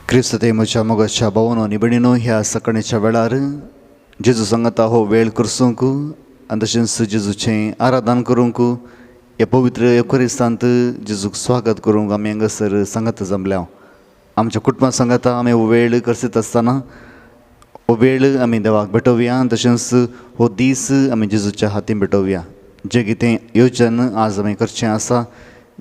क्रिस्त म्हज्या मोगाच्या भावानो आनी भयणीनो, ह्या सकाळच्या वेळार जेजू सांगता हो वेळ करसूंक आनी तशेंच जेजूचें आराधन करूंक ह्या पवित्र एकोरिस्तांत जेजूक स्वागत करूंक आमी हांगासर सांगत जमल्या. आमच्या कुटुंबा सांगता आमी हो वेळ करसीत आसतना हो वेळ आमी देवाक भेटोवया. तशेंच हो दीस आमी जेजूच्या हातीन भेटोवया. जें कितें येवचन आज आमी करचें आसा,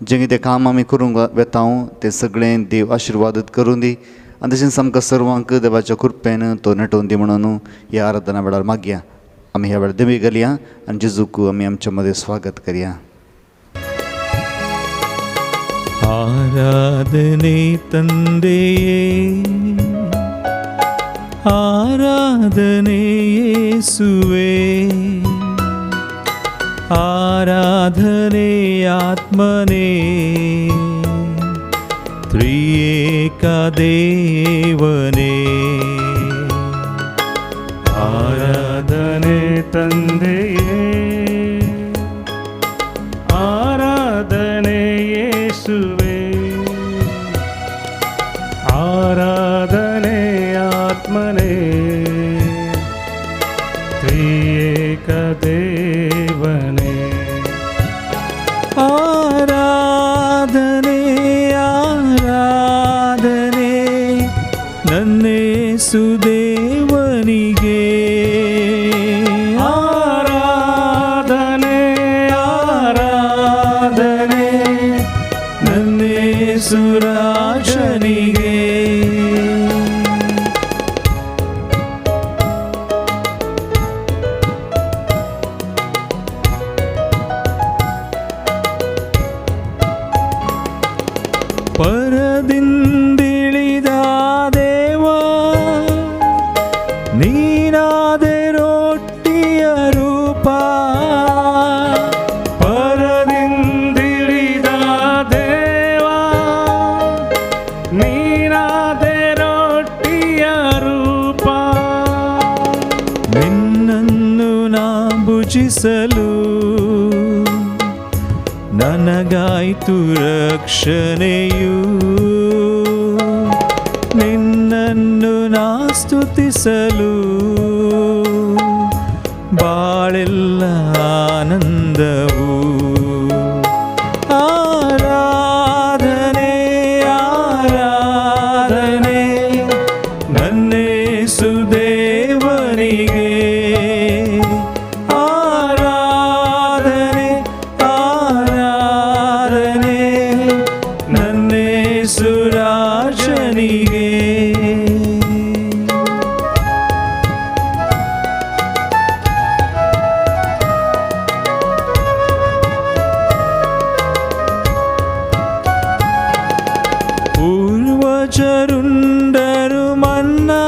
जें कितें काम आमी करूंक वेता तें सगळें देव आशिर्वादीत करून दी आनी तशेंच आमकां सर्वांक देवाच्या कृपेन तो नेटोवन दी म्हणून ह्या आराधना वेळार मागया. आमी ह्या वेळार देवी घालया आनी जेजूक आमी आमच्या मदें स्वागत करया. ಆರಾಧನೆ ತಂದೆಯೇ, ಆರಾಧನೆ ಯೇಸುವೇ, ಆರಾಧನೆ ಆತ್ಮನೇ, ತ್ರಿಯೇಕ ದೇವನೇ. ಆರಾಧನೆ ತಂದೆಯೇ, ಆರಾಧನೆ ಯೇಸುವೇ, ಆರಾಧನೆ ಆತ್ಮನೇ, ತ್ರಿಯೇಕ ದೇವನೇ. ಆರಾಧನೆ ಆರಾಧನೆ ನನ್ನೇಸು ದೇವನಿಗೆ, ಆರಾಧನೆ ಆರಾಧನೆ ನನ್ನೇಸು ರಾಜನಿಗೆ. ಪರದಿಂದಿಳಿದ ದೇವ ನೀನಾದೆ ರೊಟ್ಟಿಯ ರೂಪ, ಪರದಿಂದಿಳಿದ ದೇವ ನೀನಾದೆ ರೊಟ್ಟಿಯ ರೂಪ. ನಿನ್ನನ್ನು ನಾ ಭುಜಿಸಲು ನನಗಾಯ್ತು ರಕ್ಷಣೆಯು, ನಿನ್ನನ್ನು ನಾ ಸ್ತುತಿಸಲು ಬಾಳೆಲ್ಲ ಆನಂದವು. ಆರಾಧನೆ ಆರಾಧನೆ ನನ್ನೇಸು ದೇವನಿಗೆ, ಆರಾಧನೆ ಆರಾಧನೆ ನನ್ನೇಸು ರಾಜನಿಗೆ. ಪೂರ್ವಜರುಂಡರು ಮನ್ನಾ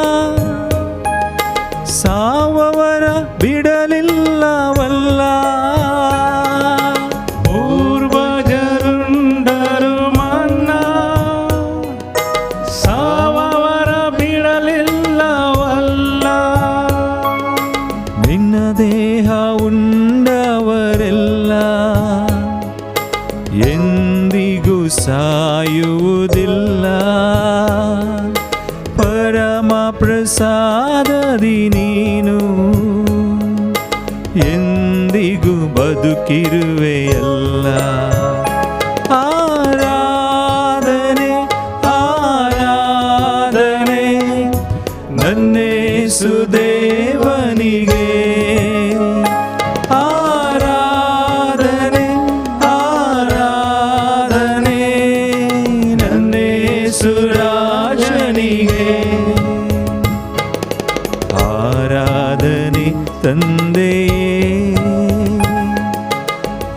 ಸಾವವರ ಬಿಡಲಿಲ್ಲವಲ್ಲ, ಪೂರ್ವಜರುಂಡರು ಮನ್ನಾ ಸಾವವರ ಬಿಡಲಿಲ್ಲವಲ್ಲ. ನಿನ್ನ ದೇಹ ಉಂಡವರೆಲ್ಲ ಎಂದಿಗೂ ಸಾಯುವುದಿಲ್ಲ, ಪರಮ ಪ್ರಸಾದದಿ ನೀನು ಎಂದಿಗೂ ಬದುಕಿರುವೆಯಲ್ಲ. ಆರಾಧನೆ ಆರಾಧನೆ ನನ್ನೇಸು ದೇವನಿಗೆ, ಆರಾಧನೆ ಆರಾಧನೆ ನನ್ನೇಸು ರಾಜನಿಗೆ. ಆರಾಧನೆ ತಂದೆಯೇ,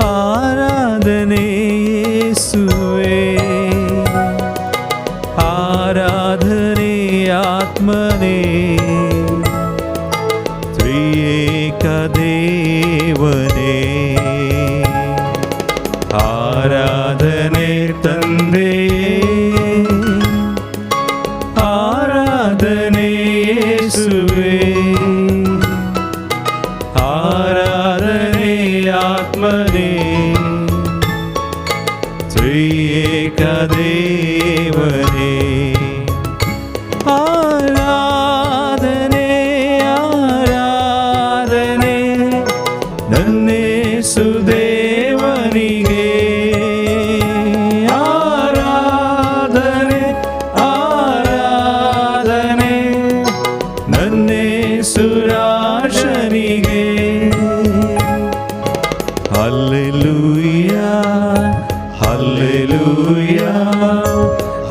ಆರಾಧನೆ ಯೇಸುವೇ, ಆರಾಧನೆ ಆತ್ಮನೇ, ತ್ರಿಯೇಕ ದೇವನೇ. ಆರಾಧನೆ ತಂದೆಯೇ, ಆರಾಧನೆ ಯೇಸುವೇ, ಆರಾಧನೆ ಆತ್ಮನೇ, ತ್ರಿಯೇಕ ದೇವನೇ.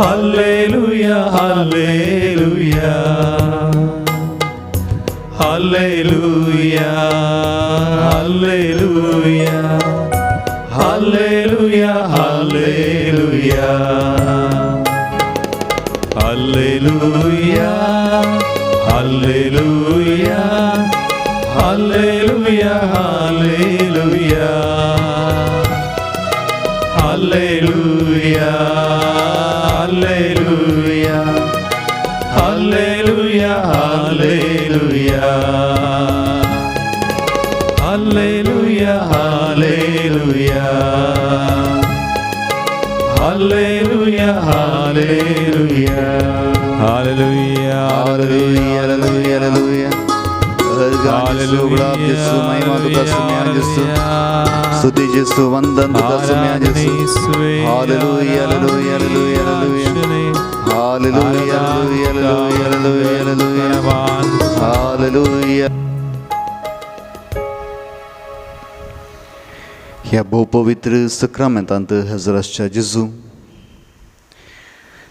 Hallelujah, hallelujah. Hallelujah, hallelujah. Hallelujah, hallelujah. Hallelujah, hallelujah. Hallelujah, hallelujah. Hallelujah, hallelujah. Hallelujah, hallelujah. Hallelujah, hallelujah. Hallelujah, hallelujah. Hallelujah, Hallelujah, hallelujah, hallelujah. Hallelujah, गुलाब यीशु, महिमा तुका सुम्या यीशु, स्तुति यीशु, वंदन तुका सुम्या यीशु. Hallelujah, hallelujah, hallelujah, hallelujah. Hallelujah, hallelujah, hallelujah, hallelujah. Hallelujah. ह्या बहुपवित्र सक्रमेंतांत हजराच्या जेजू,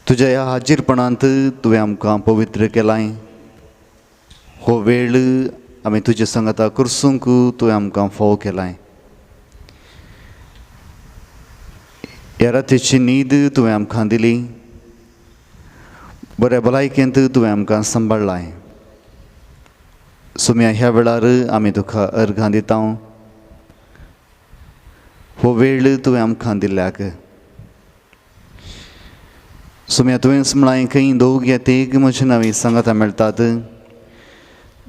तुझ्या ह्या हाजीरपणांत तुवें आमकां पवित्र केलाय. हो वेळ आमी तुजे संगता करसूंक तुवें आमकां फोव केलाय. ह्या रातीची न्हीद तुवें आमकां दिली. बऱ्या भलायकेंत तुवें आमकां सांबाळ्ळाय. सुम्या ह्या वेळार आमी तुका अर्घां दिता. हो वेळ तुवें आमकां दिल्याक. सुम्या तुवेंच म्हळाय खंय दोग या तेग म्हजे नांवी सांगाता मेळटात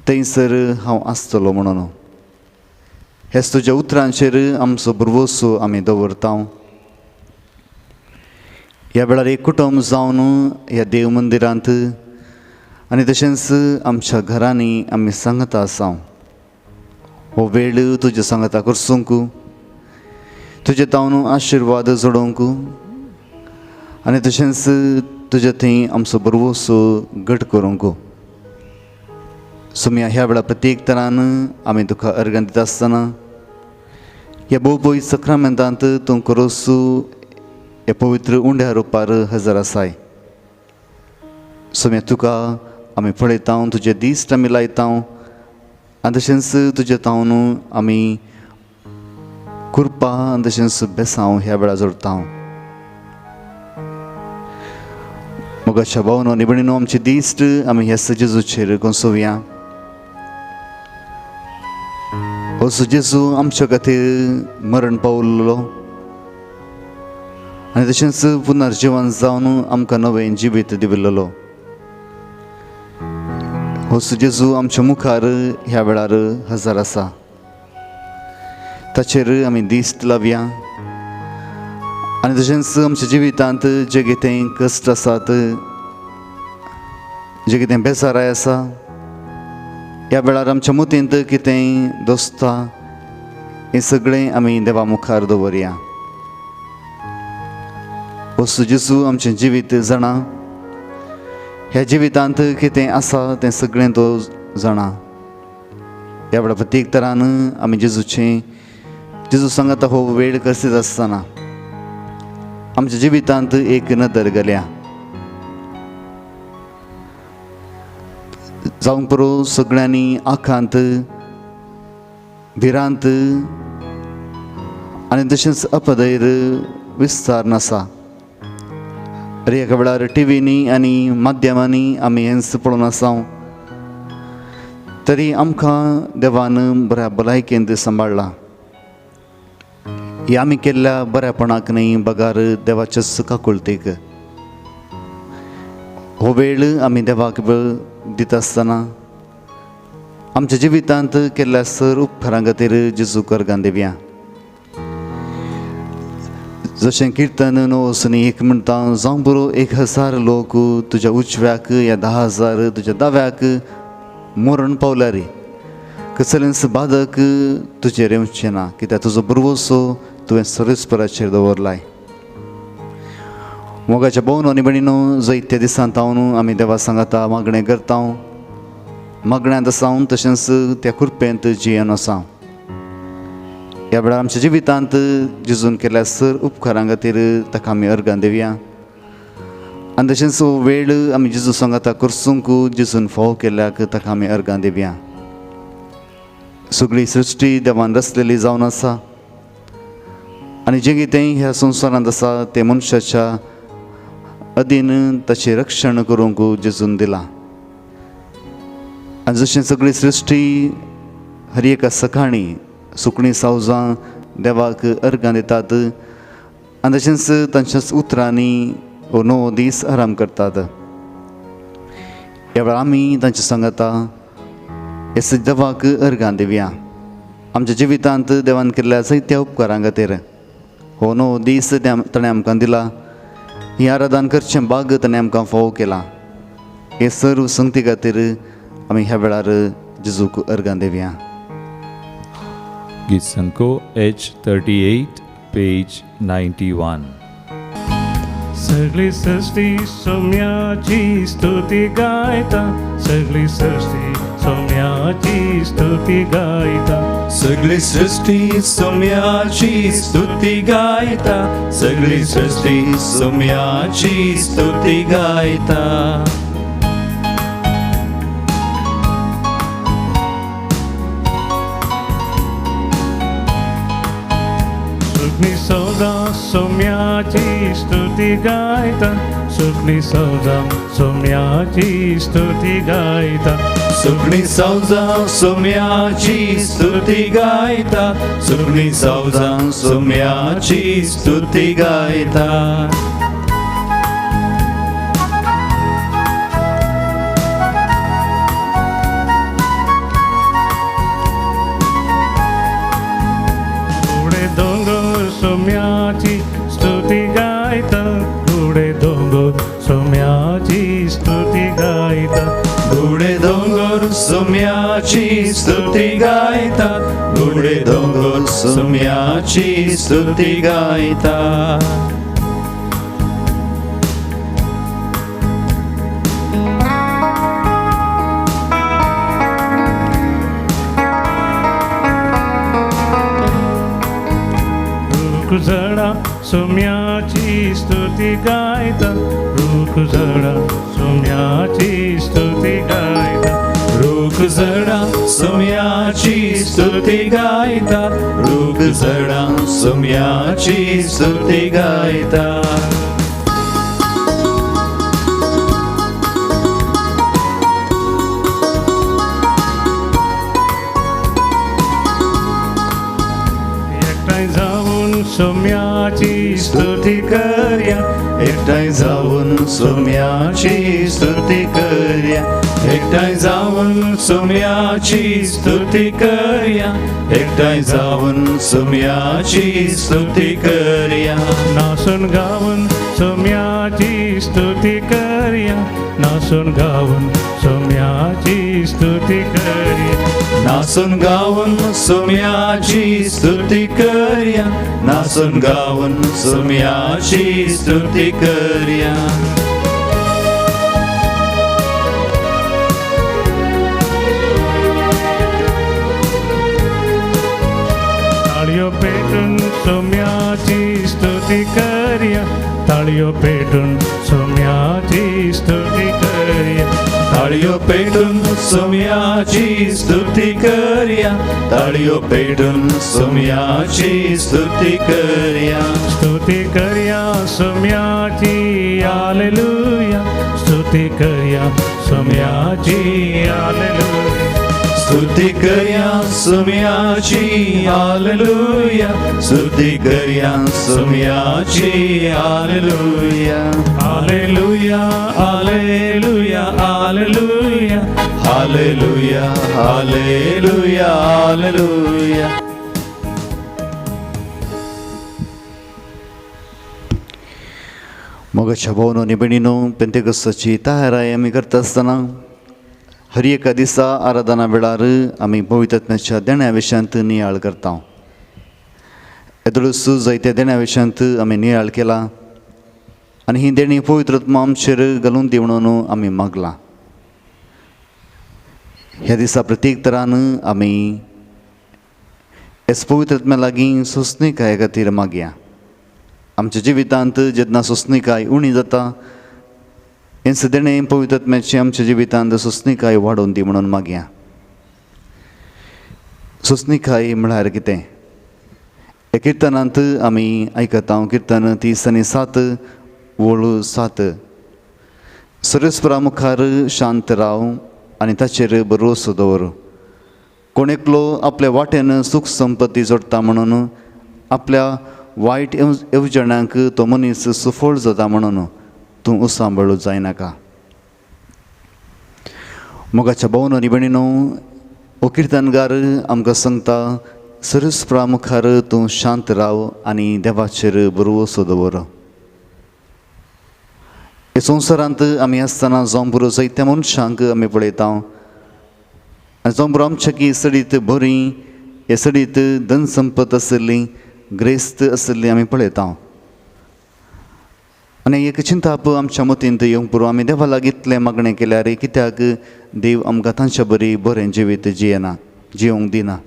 थंयसर हांव आसतलो म्हणून. हेच तुज्या उतरांचेर आमचो भरवोसो आमी दवरता. ह्या वेळार एक कुटुंब जावन ह्या देव मंदिरांत आनी तशेंच आमच्या घरांनी आमी सांगता आसा. हो वेळ तुजे सांगता करसूंक, तुजे तावन आशिर्वाद जोडोवंक आनी तशेंच तुजे थंय आमचो बरवोसो घट करूंक. सुम्या ह्या वेळा प्रत्येक तरान आमी तुका अर्घां दिता आसतना ह्या बहुपवित्र सक्रमेंतांत तूं करोस ह्या पवित्र उंड्या रुपार हजर आसाय. सुम्या तुका आमी पळयता, तुजे दिश्ट आमी लायता आनी तशेंच तुजे तावन आमी कुरपा आनी तशेंच बेसांव ह्या वेळा जोडता. मोगाच्या भावनो आनी भयणीनो, आमचे दिश्ट आमी ह्या जेजूचेर कोसोवया. हो जेजू आमच्या खातीर मरण पावल्लो आनी तशेंच पुनर्जीवन जावन आमकां नवें जिवीत दिविल्लो. हो जेजू आमच्या मुखार ह्या वेळार हजर आसा. ताचेर आमी दिश्ट लावया आनी तशेंच आमच्या जिवितांत जे कितें कश्ट आसात, जे कितें बेजाराय आसा, ह्या वेळार आमच्या मतींत कितें दोसता, हें सगळें आमी देवा मुखार दवरया. हो जेजू आमचें जिवीत जाणा. ह्या जिवितांत कितें आसा तें सगळें तो जाणा. ह्या वेळार प्रत्येक तरान आमी जेजू सांगता हो वेळ कशीच आसतना आमच्या जिवितांत एक नदर घाल्या. जावंक पुरो सगळ्यांनी आखांत, भिरांत आनी तशेंच अपधैर विस्तार नासा. अरे एका वेळार टीव्हीनी आनी माध्यमांनी आमी हेंच पळोवन आसा, तरी आमकां देवान बऱ्या भलायकेंत सांबाळ्ळा. ही आमी केल्ल्या बऱ्यापणाक न्ही, बगार देवाच्याच काकुळतेक. हो वेळ आमी देवाक दिता आसतना आमच्या जिवितांत केल्ल्या सर उपकारां खातीर जेजूक अर्घां दिवया. जशें कीर्तन 9:1 म्हणटा, जावं बरो 1000 लोक तुज्या उजव्याक या 10,000 तुज्या दाव्याक मरण पावल्यार कसलेंच बाधक तुजेर येवचें ना, कित्याक तुजो बरवोसो तुवें सर्वेस्पराचेर दवरलाय. मोगाच्या भोवन आनी भयणीनो, जायत्या दिसांत हांव आमी देवा सांगता मागणें करता. मागण्यांत आसा तशेंच त्या कृपेंत जियेन आसा. ह्या वेळार आमच्या जिवितांत जेजून केल्ल्या सर उपकारां खातीर ताका आमी अर्घां दिवया आनी तशेंच वेळ आमी जेजू सांगाता करसूंक जेजून फोव केल्याक ताका आमी अर्गां दिवया. सगळी सृश्टी देवान रचलेली जावन आसा आनी जें कितें ह्या संवसारांत आसा तें मनशाच्या अधीन ताचें रक्षण करूंक जेजून दिलां. आनी जशें सगळी सृश्टी हर एका सकाळी सुकणीं सावजां देवाक अर्गां दितात आनी तशेंच तांच्याच उतरांनी 9 दीस आराम करतात. ह्या वेळार आमी तांचे सांगता हेच देवाक अर्गां दिवया. आमच्या जिवितांत देवान केल्ल्या जायत्या उपकारां खातीर 9 दीस ताणें आमकां दिला. ही आराधन करचें भाग ताणें आमकां फोव केलां. हे सर्व संगती खातीर आमी ह्या वेळार जेजूक अर्गां दिवया. गीत संको H38 पेज 91. सगळी सृष्टी सोम्याची स्तुती गायता, सगळी सृष्टी सोम्याची स्तुती गायता. सगळी सृष्टी सोम्याची स्तुती गायता, सगळी सृष्टी सोम्याची स्तुती गायता. सुखनी सौदा सोम्याची स्तुती गायता, सुखनी सौदा सोम्याची स्तुती गायता. सुखणी सावजा सोम्याची स्तुती गायता, सुखणी सावजा सोम्याची स्तुती गायता. पुढे दोंगर सोम्याची स्तुती गायता, पुढे दोंगर सोम्याची स्तुती गायता. घोडे दोंगर सोम्याची स्तुती गायता, घोडे दोंगर सोम्याची स्तुती गायता. रूख झाडा सोम्याची स्तुती गायता, रूख झाडा सोम्याची स्तुती गायता. रूख झाडा सोम्याची स्तुती गायता, रूख झाडा सोम्याची स्तुती गायता. एकठांय जाऊन सोम्याची स्तुती करया, एकठांय जाऊन सोम्याची स्तुती करया, एकठांय जाऊन सोम्याची स्तुती करया, एकठांय जाऊन सोम्याची स्तुती करया. नासून गाऊन सोम्याची स्तुती करया, नासून गाऊन सोम्याची स्तुती करया. नाचून गाऊन सोम्याची स्तुती करया, नाचून गाऊन सोम्याची स्तुती करया. ताळयो पेटून सोम्याची स्तुती करया, ताळयो पेटून सोम्याची स्तुती करया. ताळयो पेटून सोम्याची स्तुती करया, ताळयो पेटून सोम्याची स्तुती करया. स्तुती करया सोम्याची हालेलुया, स्तुती करया सोम्याची हालेलुया. स्तुती करया सोम्याची हालेलुया, स्तुती करया सोम्याची हालेलुया. हालेलुया हालेलुया हालेलुया हालेलुया हालेलुया हालेलुया. मोगाच्या भावनो आनी भयणीनो, पेंतेकोस्ताची तयाराय आमी करता आसतना हर एका दिसा आराधना वेळार आमी पवित्र आत्म्याच्या देण्या विशयांत नियाळ करता. येदोळूच जायत्या देण्या विशयांत आमी नियाळ केला आनी ही देणी पवित्र आत्मा आमचेर घालून दी म्हणून आमी मागला. ह्या दिसा प्रत्येक तरान आमी हेच पवित्र आत्म्या लागीं सोंसणीकाये खातीर मागया. आमच्या जिवितांत जेन्ना सोंसणीकाय उणी जाता हें सदेणें पवित्रात्म्याची आमच्या जिवितांत सुस्निकाय वाडोवन दी म्हणून मागया. सुस्निकाय म्हळ्यार कितें? हे किर्तनांत आमी आयकता किर्तन 30:7 वोळ 7. सरस्परा मुखार शांत राव आनी ताचेर भरवोसो दवर. कोण एकलो आपल्या वाटेन सूख संपत्ती जोडटा म्हणून आपल्या वायट येवजण्यांक तो मनीस सुफळ जाता म्हणून तूं उसांबळू जायनाका. मोगाच्या भोवन आनी भयणीनो, हो किर्तनगार आमकां सांगता सरस्परा मुखार तूं शांत राव आनी देवाचेर भरवोसो दवर. हे संवसारांत आमी आसतना जोंबुरो जायत्या मनशांक आमी पळयता आनी जोंबुरो आमच्या सडीत बरी हे सडीत धन संपत आसली ग्रेस्त आसली आमी पळयता. आनी एक चिंताप आमच्या मतींत येवंक पुरो आमी देवा लागीं इतलें मागणें केल्यार कित्याक देव आमकां तांच्या बरी बरें जिवीत जियोंक दिना.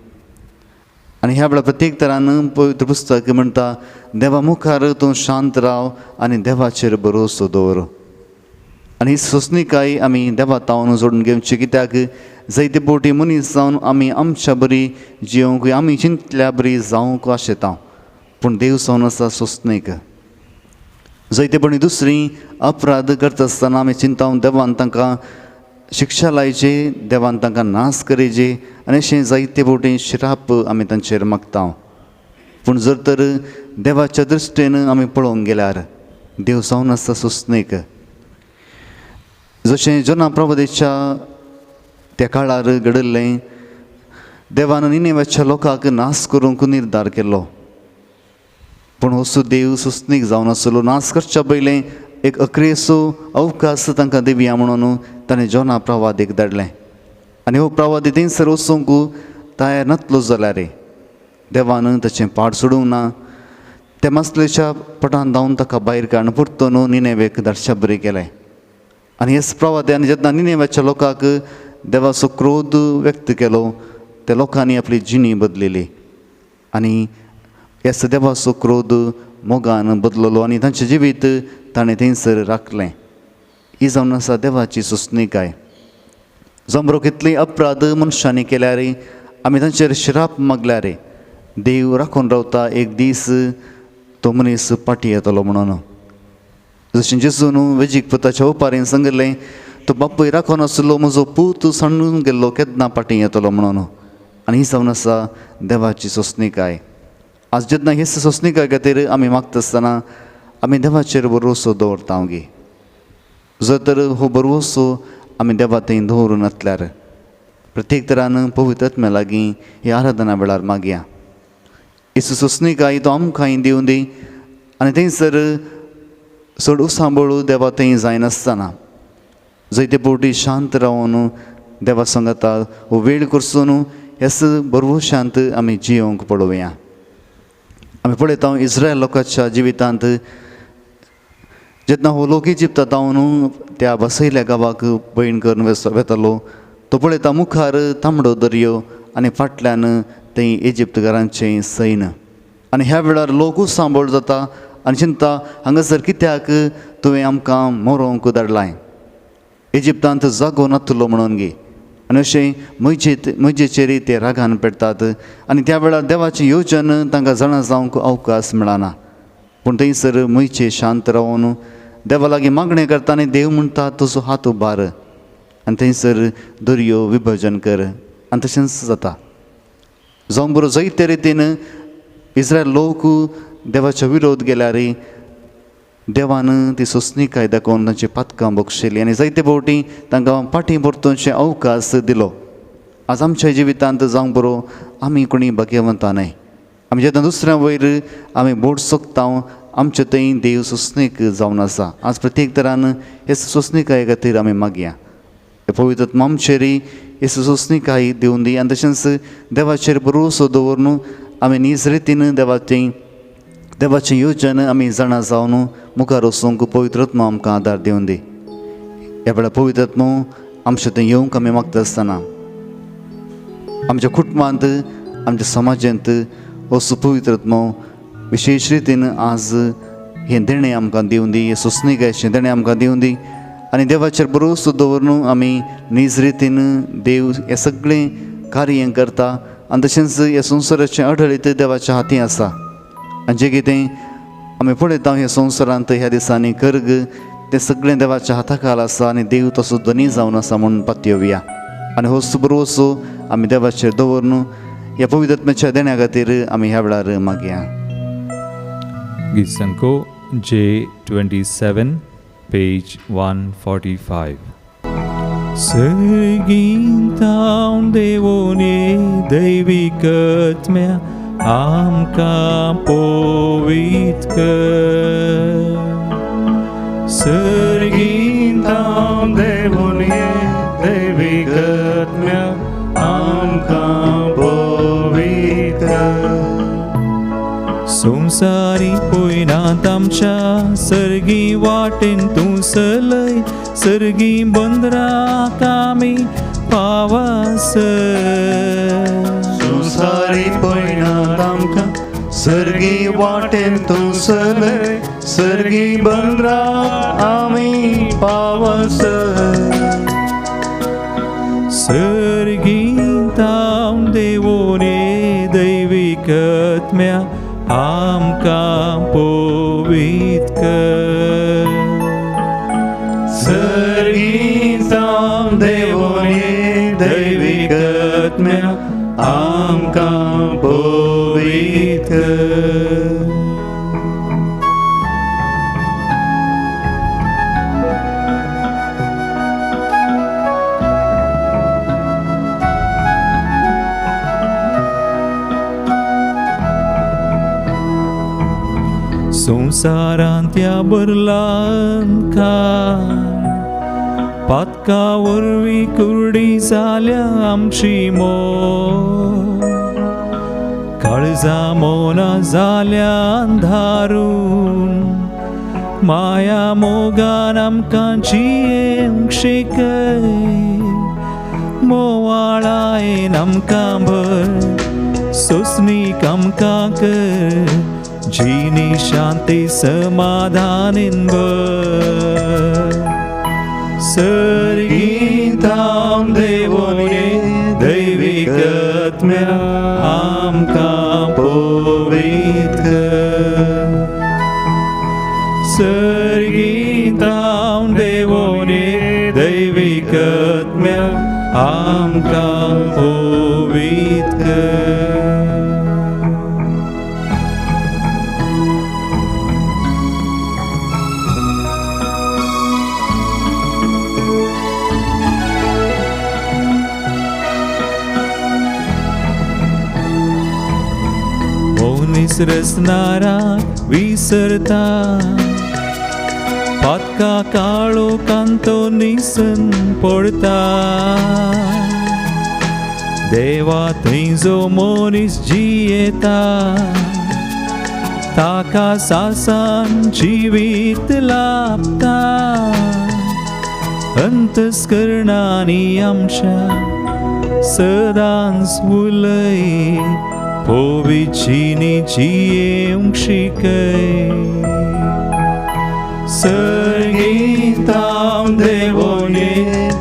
आनी ह्या वेळार प्रत्येक तरान पवित्र पुस्तक म्हणटा देवा मुखार तूं शांत राव आनी देवाचेर भरवोसो दवर. आनी ही सोंसणीकाय आमी देवा तावन जोडून घेवची, कित्याक जायते फावटी मनीस जावन आमी आमच्या बरी जियोंक आमी चिंतल्या बरी जावंक आशेता, पूण देव सावन आसा सोंसणीक. जायते फावटी दुसरीं अपराध करता आसतना आमी चिंता देवान तांकां शिक्षा लायचे, देवान तांकां नास करेचे आनी अशें जायते फावटी श्राप आमी तांचेर मागता. पूण जर तर देवाच्या दृश्टेन आमी पळोवंक गेल्यार देव सावन आसा सोंसणीक. जशें जोना प्रवादीच्या त्या काळार घडिल्लें, देवान निनेवेच्या लोकांक नास करूंक निर्धार केलो, पूण हो देव सोंसणीक जावन आसलो. नास करच्या पयलें एक अक्रेसो अवकाश तांकां दिवया म्हणून ताणें जोना प्रवादीक धाडलें. आनी हो प्रवादी थंयसर वचूंक तयार नासलो जाल्यार देवान ताचें पाड सोडूंक ना. त्या मसलेच्या पटान धांवन ताका भायर काडून परतून निनेवेक धाडच्या बरें केलें. आनी ह्याच प्रवाद्यान जेन्ना निनेवेच्या लोकांक देवाचो क्रोध व्यक्त केलो, त्या लोकांनी आपली जिणी बदलिली आनी ह्याच देवाचो क्रोध मोगान बदललो आनी तांचें जिवीत ताणें थंयसर राखलें. ही जावन आसा देवाची सोंसणीकाय. जोंबरो कितलीं अपराध मनशांनी केल्यार आमी तांचेर श्राप मागल्यार देव राखून रावता एक दीस तो मनीस पाटी येतलो म्हणून. जशें जेजून वेजीक पुताच्या उपारीन सांगलें, तो बापूय राखून आसलो, म्हजो पूत सांडून गेल्लो केन्ना पाटी येतलो म्हणून. आनी ही जावन आसा देवाची सोंसणीकाय. आज जेन्ना हे सोंसणीकाय खातीर आमी मागता आसतना आमी देवाचेर भरवोसो दवरता गे. जर तर हो भरवोसो आमी देवा थंय दवरून नासल्यार प्रत्येक तरान पवित्र आत्म्या लागीं ही आराधना वेळार मागया. येसू सोंसणीकाय तो आमकां दिवूं दी आनी थंयसर चड उसांबळू देवा थंय जायनासतना जायते फावटी शांत रावन देवा सांगता हो वेळ करसून ह्याच भरवोशांत आमी जियोंक पळोवया. आमी पळयता इस्रायल लोकांच्या जिवितांत जेन्ना हो लोक इजिप्तांत हांवन त्या बसयल्या गांवाक भयण करून वेतालो, तो पळयता मुखार तांबडो दर्यो आनी फाटल्यान थंय इजिप्तकारांचें सैन्य. आनी ह्या वेळार लोक सांबाळ जाता आनी चिंता हांगासर कित्याक तुवें आमकां मरोंक धाडलां, इजिप्तांत जागो नासलो म्हणून गे. आनी अशें मजेचेर ते रागान पेटतात आनी त्या वेळार देवाचें येवजन तांकां जाणा जावंक अवकाश मेळना. पूण थंयसर मयचे शांत रावन देवा लागीं मागणें करता आनी देव म्हणटा तुजो हात उबार आनी थंयसर दर्यो विभजन कर. आनी तशेंच जाता. जावं बरो जायते रितीन इस्रायल लोक देवाच्या विरोध गेल्यार देवान ती सोंसणीकाय दाखोवन तांची पातकां बक्षिल्लीं आनी जायते फावटी तांकां फाटीं परतुचें अवकाश दिलो. आज आमच्या जिवितांत जावं बरो आमी कोणी भाग्यवंता न्हय. आमी जेन्ना दुसऱ्या वयर आमी बोट सोंकता आमचे थंय देव सोंसणीक जावन आसा. आज प्रत्येक तरान हे सोंसणीकाये खातीर आमी मागया. हे पवित्र आमचेर हे सोंसणीकाय दिवन दी आनी तशेंच देवाचेर भरवोसो दवरून आमी नीज रितीन देवाचें येवजन आमी जाणा जावन मुखार वचूंक पवित्र आत्मा आमकां आदार दिवन दी. ह्या वेळार पवित्र आत्मो आमचे थंय येवंक आमी मागता आसतना आमच्या कुटुंबांत आमच्या समाजांत असो पवित्र आत्मो विशेश रितीन आज हें देणें आमकां दिवन दी, हे सोंसणीकायेचें देणें आमकां दिवन दी आनी देवाचेर भरोसो दवरून आमी नीज रितीन देव हें सगळें कार्य करता आनी तशेंच ह्या संवसाराचें अडळीत देवाच्या हाती आसा आनी जें कितें आमी पळयता ह्या संवसारांत ह्या दिसांनी कर्ग तें सगळें देवाच्या हाताखाल आसा आनी देव तसो धनी जावन आसा म्हणून पातयेवया आनी होच भरोसो आमी देवाचेर दवरून ह्या पवित्र आत्म्याच्या देण्या खातीर आमी ह्या वेळार मागया. गीत संको J27 page 145. Sergintaun devonie devikatmea amka povitka. Sergintaun devonie devikatmea amka povitka. संसारी पोयनात आमच्या सर्गी वाटेन तूं चलय सर्गी बंदराक आमी पावस. संसारी पळयनात आमकां सर्गी वाटेन तूं चलय सर्गी बंदराक आमी पावस. सर्गींतां देवोने दैविकत्म्या आमकां पोवीत कर. सर्गींतां देवोने दैविकत्म्या आमकां पोवीत कर. संसारांत्या बरलांकार पातका वरवीं कुर्डी जाल्या आमची मोर. काळजा मोना जाल्या अंधारून माया मोगान आमकां जियेंक शिकय. मोवाळायेन आमकां भर सोंसणीक आमकां कर जीनी शांती समाधानीन भर. सर्गींतां देवोने दैविकत्म्या आमकां पोवीत कर. सर्गींतां देवोने दैविकत्म्या आमकां पोवीत कर. विसरसनारा विसरता पातका काळो कांतो निसन पडता. देवा थंय जो मनीस जियेता ताका सासान जिवीत लाभता. अंतस्करणांनी आमच्या सदांच उलय पोविचीनी जियेंक शिकय. सर्गींतां देवोने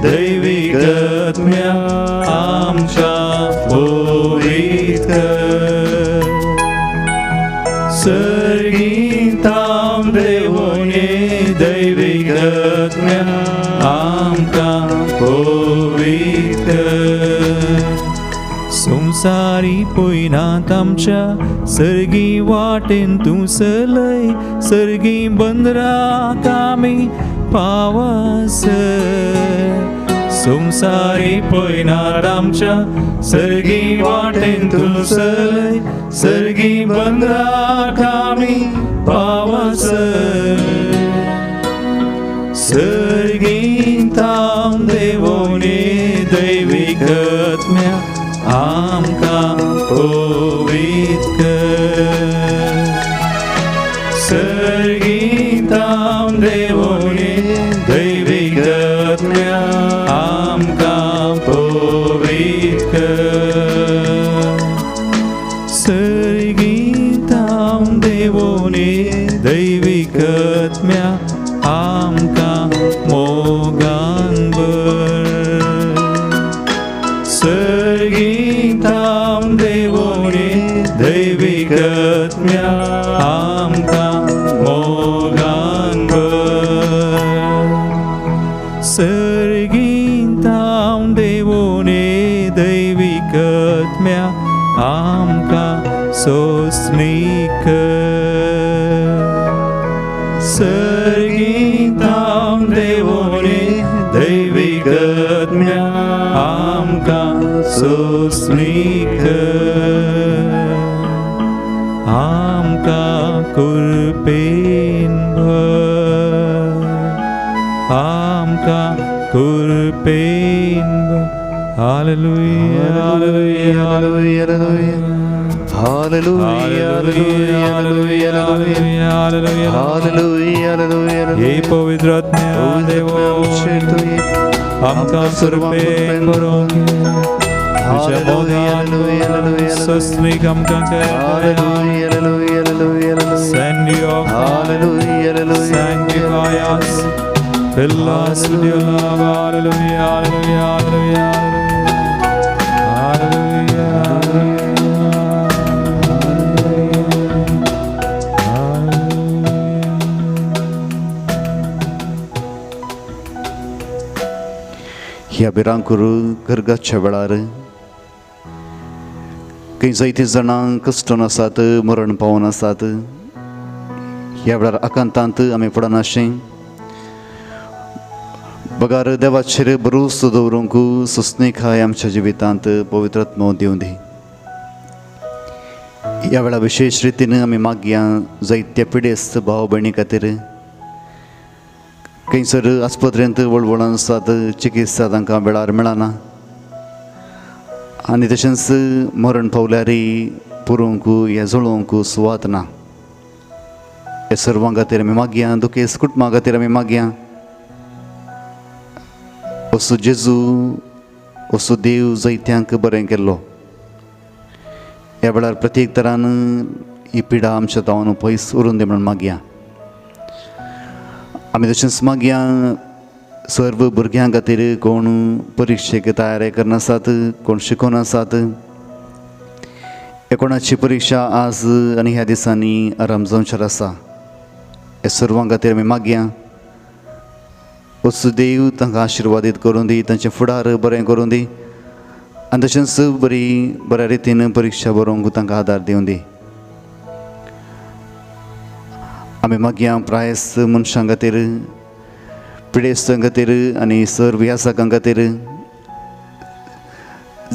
दैविकत्म्या आमकां पोवीत कर. सर्गींतां देवोने दैविकत्म्या आमकां पोवीत कर. संसारी पोयनात आमच्या सर्गी वाटेन तूं चलय सर्गी बंदराक आमी पावस. संसारी पोयनात आमच्या सर्गी वाटेन तूं चलय सर्गी बंदराक आमी पावस. सर्गींतां देवोने दैविकत्म्या आमकां पोवीत कर. सर्गींतां देवोने दैविकत्म्या आमकां पोवीत कर. सर्गींतां देवोने दैविकत्म्या आमकां मोग सर्गींतां देवोने दैविकत्म्या आमकां सोसनीक सर्गींतां देवोने दैविकत्म्या आमकां सोसनीक आमकां कुर्पेन आमकां कुर्पेन Hallelujah, hallelujah, hallelujah, hallelujah, hallelujah, hallelujah, hallelujah. हे पवित्र आत्म्या देवो आमकां कुर्पेन करून तुझ्या बोधान सस्नीक आमकां कर Send your fire, sanctify us, fill us with your love. Hallelujah, hallelujah, hallelujah, hallelujah, hallelujah. ह्या बिरांकुरू घरगाच्या वेळार काही जायती जाणांक कश्ट आसात, मरण पावून आसात. ह्या वेळार आकांतांत आमी पडना अशें बगार देवाचेर भरोसो दवरूंक सुस्नेखाय आमच्या जिवितांत पवित्र आत्मो दिवं दी. ह्या वेळा विशेष रितीन आमी मागया जायत्या पिडेस्त भाव भयणी खातीर खंयसर आस्पत्रेंत वळवळान आसात, चिकित्सा तांकां वेळार मेळना आनी तशेंच मरण पावल्यारय पुरोवंक हे जळोवंक सुवात ना. हे सर्वां खातीर आमी मागया, दुखेस्त कुटुंबां खातीर आमी मागया. असो जेजू, असो देव जायत्यांक बरें केल्लो. ह्या वेळार प्रत्येक तरान ही पिडा आमच्या तावन पयस उरून दी म्हणून मागया. आमी तशेंच मागया सर्व भुरग्यां खातीर कोण परिक्षेक तयारी करना आसात, कोण शिकोवन आसात, कोणाची परिक्षा आज आनी ह्या दिसांनी आराम जावंचार आसा. हे सर्वां खातीर आमी मागया. असो देव तांकां आशिर्वादीत करून दी, तांचें फुडार बरें करून दी आनी तशेंच बऱ्या रितीन परिक्षा बरोवंक तांकां आदार दिवं दी. आमी मागया प्रायस मनशां खातीर, पिडेस्तां खातीर आनी सर्व व्यासाकां खातीर,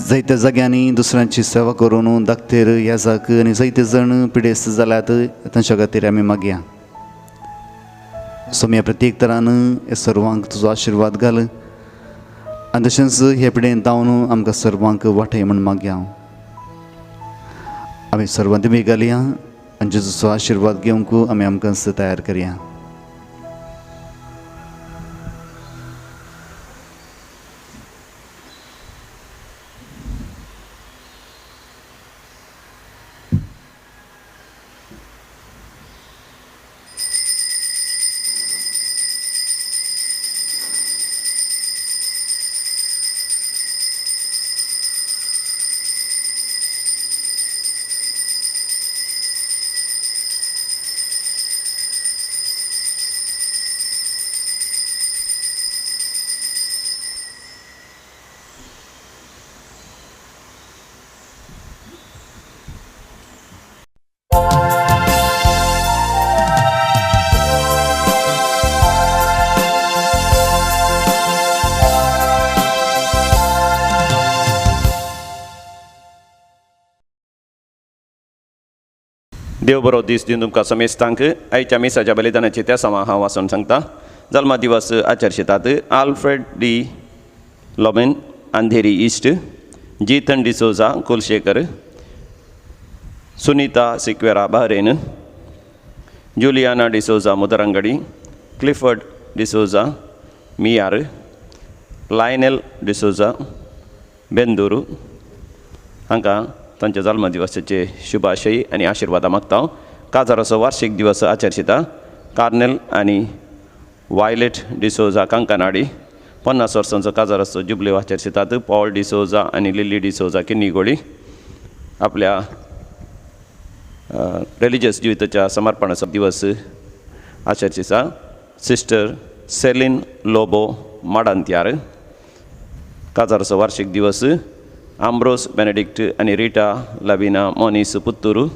जायत्या जाग्यांनी दुसऱ्यांची सेवा करून धाकटेर याजाक आनी जायते जण पिडेस्त जाल्यात, तांच्या खातीर आमी मागया. सोम्या प्रत्येक तरान हे सर्वांक तुजो आशिर्वाद घाल आनी तशेंच हे पिडेन तावन आमकां सर्वांक वाटय म्हूण मागया. आमी सर्वांत तुमी घालया आनी जेजूचो आशिर्वाद घेवंक आमी आमकां तयार करया. देव बरो दीस दिवन तुमकां समेस्तांक आयच्या मेसाच्या बलिदानाची त्या समा हांव वाचून सांगता. जल्मा दिवस आचरशितात. आल्फ्रेड डी लॉबेन, Andheri East, Jeetan D'Souza, Kulshekar, Sunita Sequeira, Bahrain, Juliana D'Souza, Mudarangadi, Clifford D'Souza, Miyar, Lionel D'Souza, बेंदूरू हांकां तांच्या जल्म दिवसाचे शुभाशय आनी आशिर्वादा मागता. काजाराचो वार्षिक दिवस आचरशिता. कार्नेल आनी वायलेट डिसोजा, कांकनाडी, 50 वर्सांचो काजाराचो जुबल्यो आचरशितात. पॉल डिसोजा आनी लिली डिसोजा, किन्नीगोळी, आपल्या रिलिजियस जिविताच्या समर्पणाचो दिवस आचरशिता. सिस्टर सेलीन लोबो माडांत्यार काजारचो वार्षिक दिवस आम्ब्रोस बेनेडिक्ट आणि रिटा लाबिना मोनिस पुत्तूर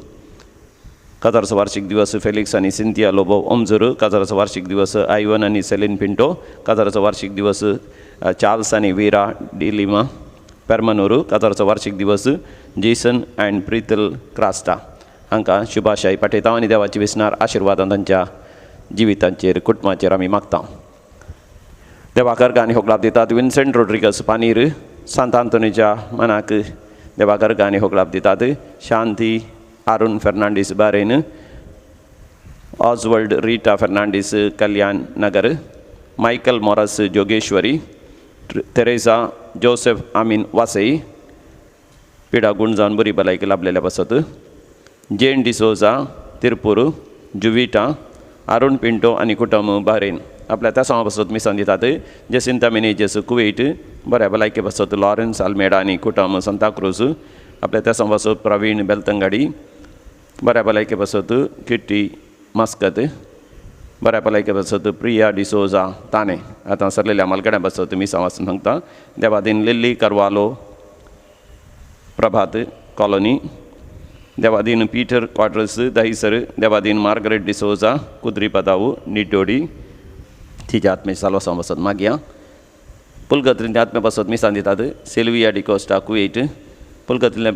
काजारचो वार्षिक दिवस फेलिक्स आणि सिंथिया लोबो ओमजूर काजारचो वार्षिक दिवस आयवन आणि सेलिन पिंटो काजारचो वार्षिक दिवस चार्ल्स आणि वीरा डिलिमा पेरमनूर काजारचो वार्षिक दिवस जेसन अँड प्रितल क्रास्टा हांकां शुभाशय पाठयता आनी देवाची विस्नार आशिर्वादान तांच्या जिवितांचेर कुटुंबाचेर आमी मागता. देवाकर गाणी होकलाप दितात विन्सेंट रोड्रिगस पानीर सांत आंतोनीच्या मनाक देवाकर गाणी होकलाप दितात Shanti Arun Fernandes Bahrain Oswald Rita Fernandes Kalyan Nagar Michael Moras Jogeshwari Teresa Joseph Amin Vasai पिडा गुण जावन बरी भलायकी लाभलेल्या बसत जेन डिसोजा तिरपूर जुविटा अरुण पिंटो आणि कुटुंब बहरेन आपल्या त्या समा बसत मिसान दितात जेसिंता मेनेजेस कुवेट बऱ्या भलायकी बसत लॉरेन्स आल्मेडा आणि कुटुंब सांताक्रूज आपल्या त्या समा बसत प्रवीण बेलतंगडी बऱ्या भलायकी बसत किट्टी मस्कत बऱ्या भलायकी बसत प्रिया डिसोजा ताने आता सरलेल्या मालगड्या बसत मी वाचून सांगता देवादीन लिल्ली करवालो प्रभात कॉलनी देवादीन पीटर क्वार्टर्स दहिसर देवादीन मार्गरेट डिसोजा कुद्री पदाऊ निटोडी तिच्या आत्मे सालवा बसत मागया पुलगत्रीन आत्मे बसत मी सांगितात सिल्विया डिकोस्टा कुवेट पुलगत्रीन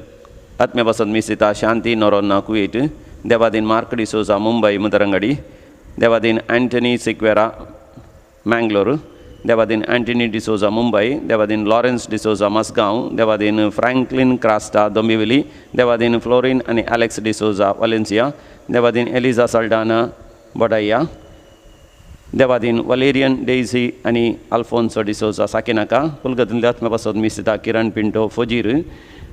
आत्मे बसत मी सिता शांती नोरोना कुवेट देवादीन मार्क डिसोजा मुंबई मुदरंगडी देवादीन अँटनी सिक्वेरा मँगलोर देवादीन अँटनी डिसोजा मुंबई देवादीन लॉरेन्स डिसोजा मस्गांव देवादीन फ्रँकलिन क्रास्टा दोंबिवली देवादीन फ्लोरिन आणि ॲलेक्स डिसोजा वालेन्सिया देवादीन एलिझा सल्डाना बडाया देवादीन वलेरियन डेझी आणि अल्फोन्सो डिसोजा साकिनाका पुलगतीन आत्म्यापासून मिसिता किरण पिंटो फजीर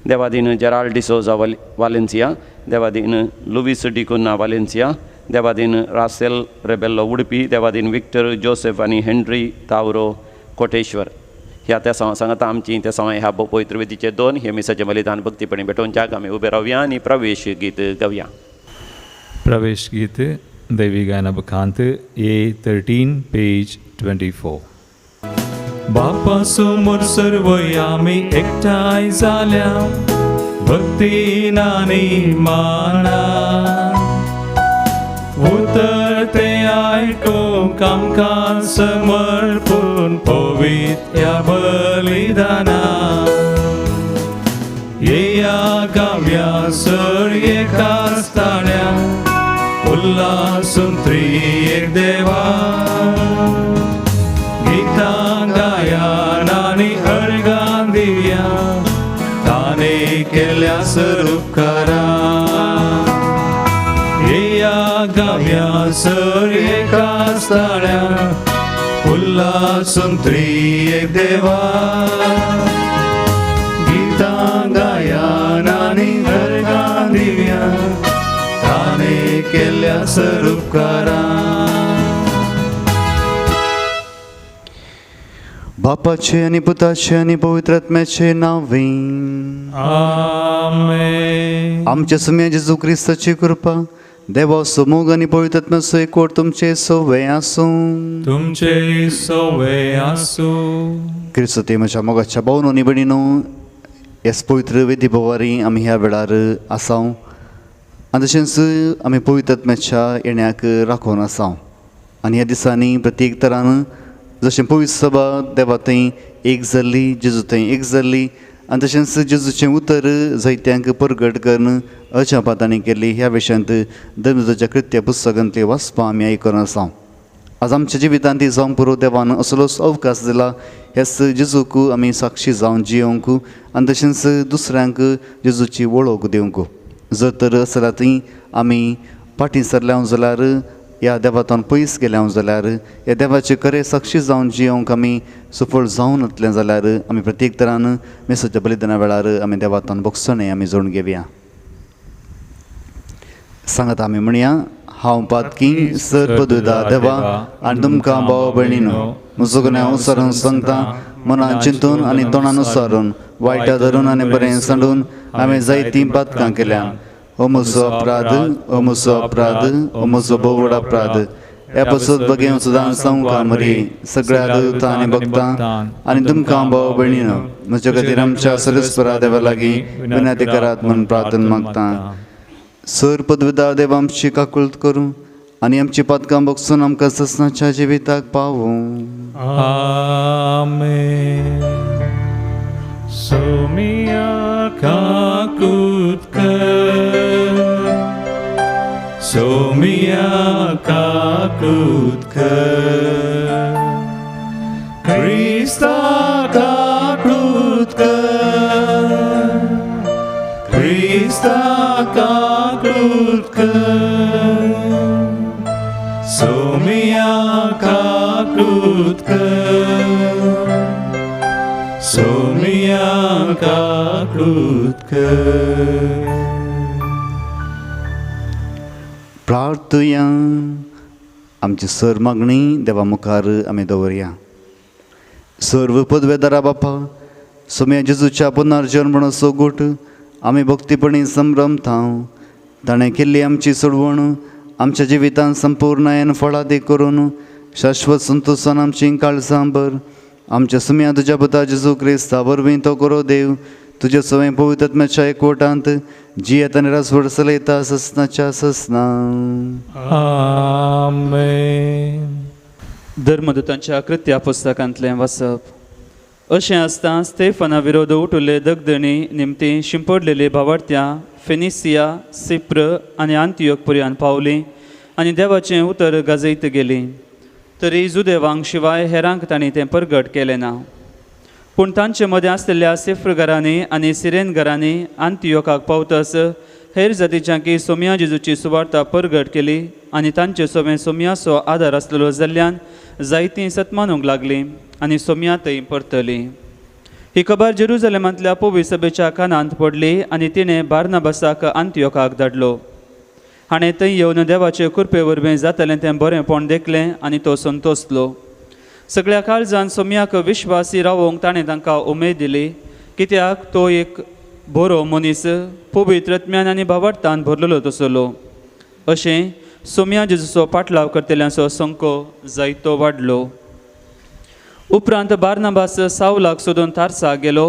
देवादीन जेराल्ड डिसोजा वालेन्सिया देवादीन लुविस डिकुन्ना वालेन्सिया देवादीन रासेल रेबेल्लो उडपी देवादीन विक्टर जोसेफ आणि हेनरी तावरो कोटेश्वर ह्या त्या सांगता आमची त्या समय ह्या पवित्र वेदीचे 2 हे मिसाचे बलिदान भक्तीपणे भेटून जाग आम्ही उभे राहूया आणि प्रवेश गीत गाऊया. प्रवेश गीत दैवी गायना बखांत A13 पेज 24. बापा समोर सर्व आम्ही एकठाय झाल्या भक्तीनाने माना उतरते आयको कामकाज समर्पण पवित्र या बलिदाना या गाव्या सर एकाच ताण्या उल्हासून त्रिएक देवा गीता गायनाने अर्गान दिव्या ताने केल्या सरुपकारा या गाव्या सर एकाच ताळ्या उल्हासून त्रिएक देवा गीता गायनाने अर्गान दिव्या ताने केल्या सरुपकारा. बापाचे आणि पुताचे आणि पवित्र आत्म्याचे नावे आमेन. आमच्या सम्या जेजू ख्रिस्ताची कृपा देवा समोग आणि पवित्र आत्म्याचो एकवट तुमचे सवय आसूं. तुमचे सवय आसू. क्रिस्त ते म्हज्या मोगाच्या भावनो आनी भयणीनो ह्याच पवित्र वेदी बोवारी आमी ह्या वेळार आसां आनी तशेंच आमी पवित्र आत्म्याच्या येण्याक राखून आसां आनी ह्या दिसांनी प्रत्येक तरान जशें पवित्र सभा देवा थंय एक जाल्ली जेजू थंय एक जाल्ली आनी तशेंच जेजूचें उतर जायत्यांक परगट करून अजापातांनी केल्ली ह्या विशयांत धर्मजाच्या कृत्य पुस्तकांतले वाचपां आमी आयकून आसां. आज आमच्या जिवितांत ती जावंक पुरो देवान असलोच अवकाश दिला ह्याच जेजूक आमी साक्षी जावन जियोंक आनी तशेंच दुसऱ्यांक जेजूची वळख दिवंक. जर तर असल्या थंय आमी फाटीं सरल्या जाल्यार ह्या देवातान पयस गेल्या जाल्यार ह्या देवाचे खरे साक्षी जावन जियोंक आमी सफळ जावन वतले जाल्यार आमी प्रत्येक तरान मेसाच्या बलिदाना वेळार आमी देवातान भोगसणे आमी जोडून घेवया. सांगात आमी म्हणया हांव पातकी सरपदुदा देवा आनी तुमकां भाव भयणीनो म्हजो गुन्यांव अनुसरून सांगता मनान चिंतून आनी तोंडान उसारून वायटा धरून आनी बरें सांडून हांवें जायतीं पातकां केल्या. ओ म्हजो अपराध ओ म्हजो अपराध ओ म्हजो भोव व्हड अपराध. ह्या पसत बगे सुदान संवकार मरी सगळ्या दूत आनी भक्तां आनी तुमकां भाव भयणीनो म्हजे खातीर आमच्या सर्वेस्परा देवा लागीं विनंती करात म्हूण प्रार्थना मागता. सर पदवीदार देव आमची काकुळट करूं आनी आमची पातकां बगसून आमकां ससनाच्या जिविताक पावूं. आमेन. सोमिया काकुत कर, सोमिया काकुत कर, क्रिस्ता काकुत कर, क्रिस्ता काकुत कर, सोमिया काकुत कर, सोमिया काकुत कर. प्रार्थुया. आमची सर मागणी देवा मुखार आमी दवरया. सर्व पदवेदारा बापा सोम्या जेजूच्या पुनर्जन्म सोगूट आमी भक्तीपणी संभ्रमतांव. ताणें केल्ली आमची सोडवण आमच्या जिवितांत संपूर्णयन फळादी करून शाश्वत संतोषान आमची काळजां भर. आमच्या सुम्या तुज्या पुता जेजू क्रिस्ता वरवीं तो करो देव तुजे सवय पवित्रत्म्याच्या एकवटांत जियेत आनी रसवड चलयता ससनाच्या ससना. आमेन. धर्मदूतांच्या कृत्या पुस्तकांतलें वाचप. अशें आसता स्तेफाना विरोध उठिल्ले दगदणी निमती शिंपडलेली भावार्थ्यां फेनिसिया, सिप्र आनी आंतियोक पर्यंत पावलीं आनी देवाचें उतर गाजयत गेलीं. तरी जुदेवांक शिवाय हेरांक तांणी तें परगट केलें ना. पूण तांचे मदें आसलेल्या सिफ्र घरांनी आनी सिरेन घरांनी आंतियोकाक पावतस हेर जातीच्यांकी सोम्या जेजूची सुवार्ता परगट केली आनी तांचे सोबे सोम्याचो आदार आसलेलो जाल्ल्यान जायतीं सतमानूंक लागलीं आनी सोम्या थंय परतलीं. ही खबर जेरुजलेमांतल्या पवित्र सभेच्या कानांत पडली आनी तिणें बार्नाबासाक आंतियोकाक धाडलो. हाणें थंय येवन देवाचे कृपे वरवीं जातलें तें बरेंपण देखलें आनी तो संतोसलो. सगळ्या काळजान सोम्याक विश्वासी रावोंक ताणें तांकां उमेद दिली, कित्याक तो एक बरो मनीस पवित्र आत्म्यान आनी भावार्थान भरलेलो तसलो. अशें सोम्या जेजूचो पाटलाव करतल्यांचो संको जायतो वाडलो. उपरांत बार्नाबास सावलाक सोदून तार्साक गेलो.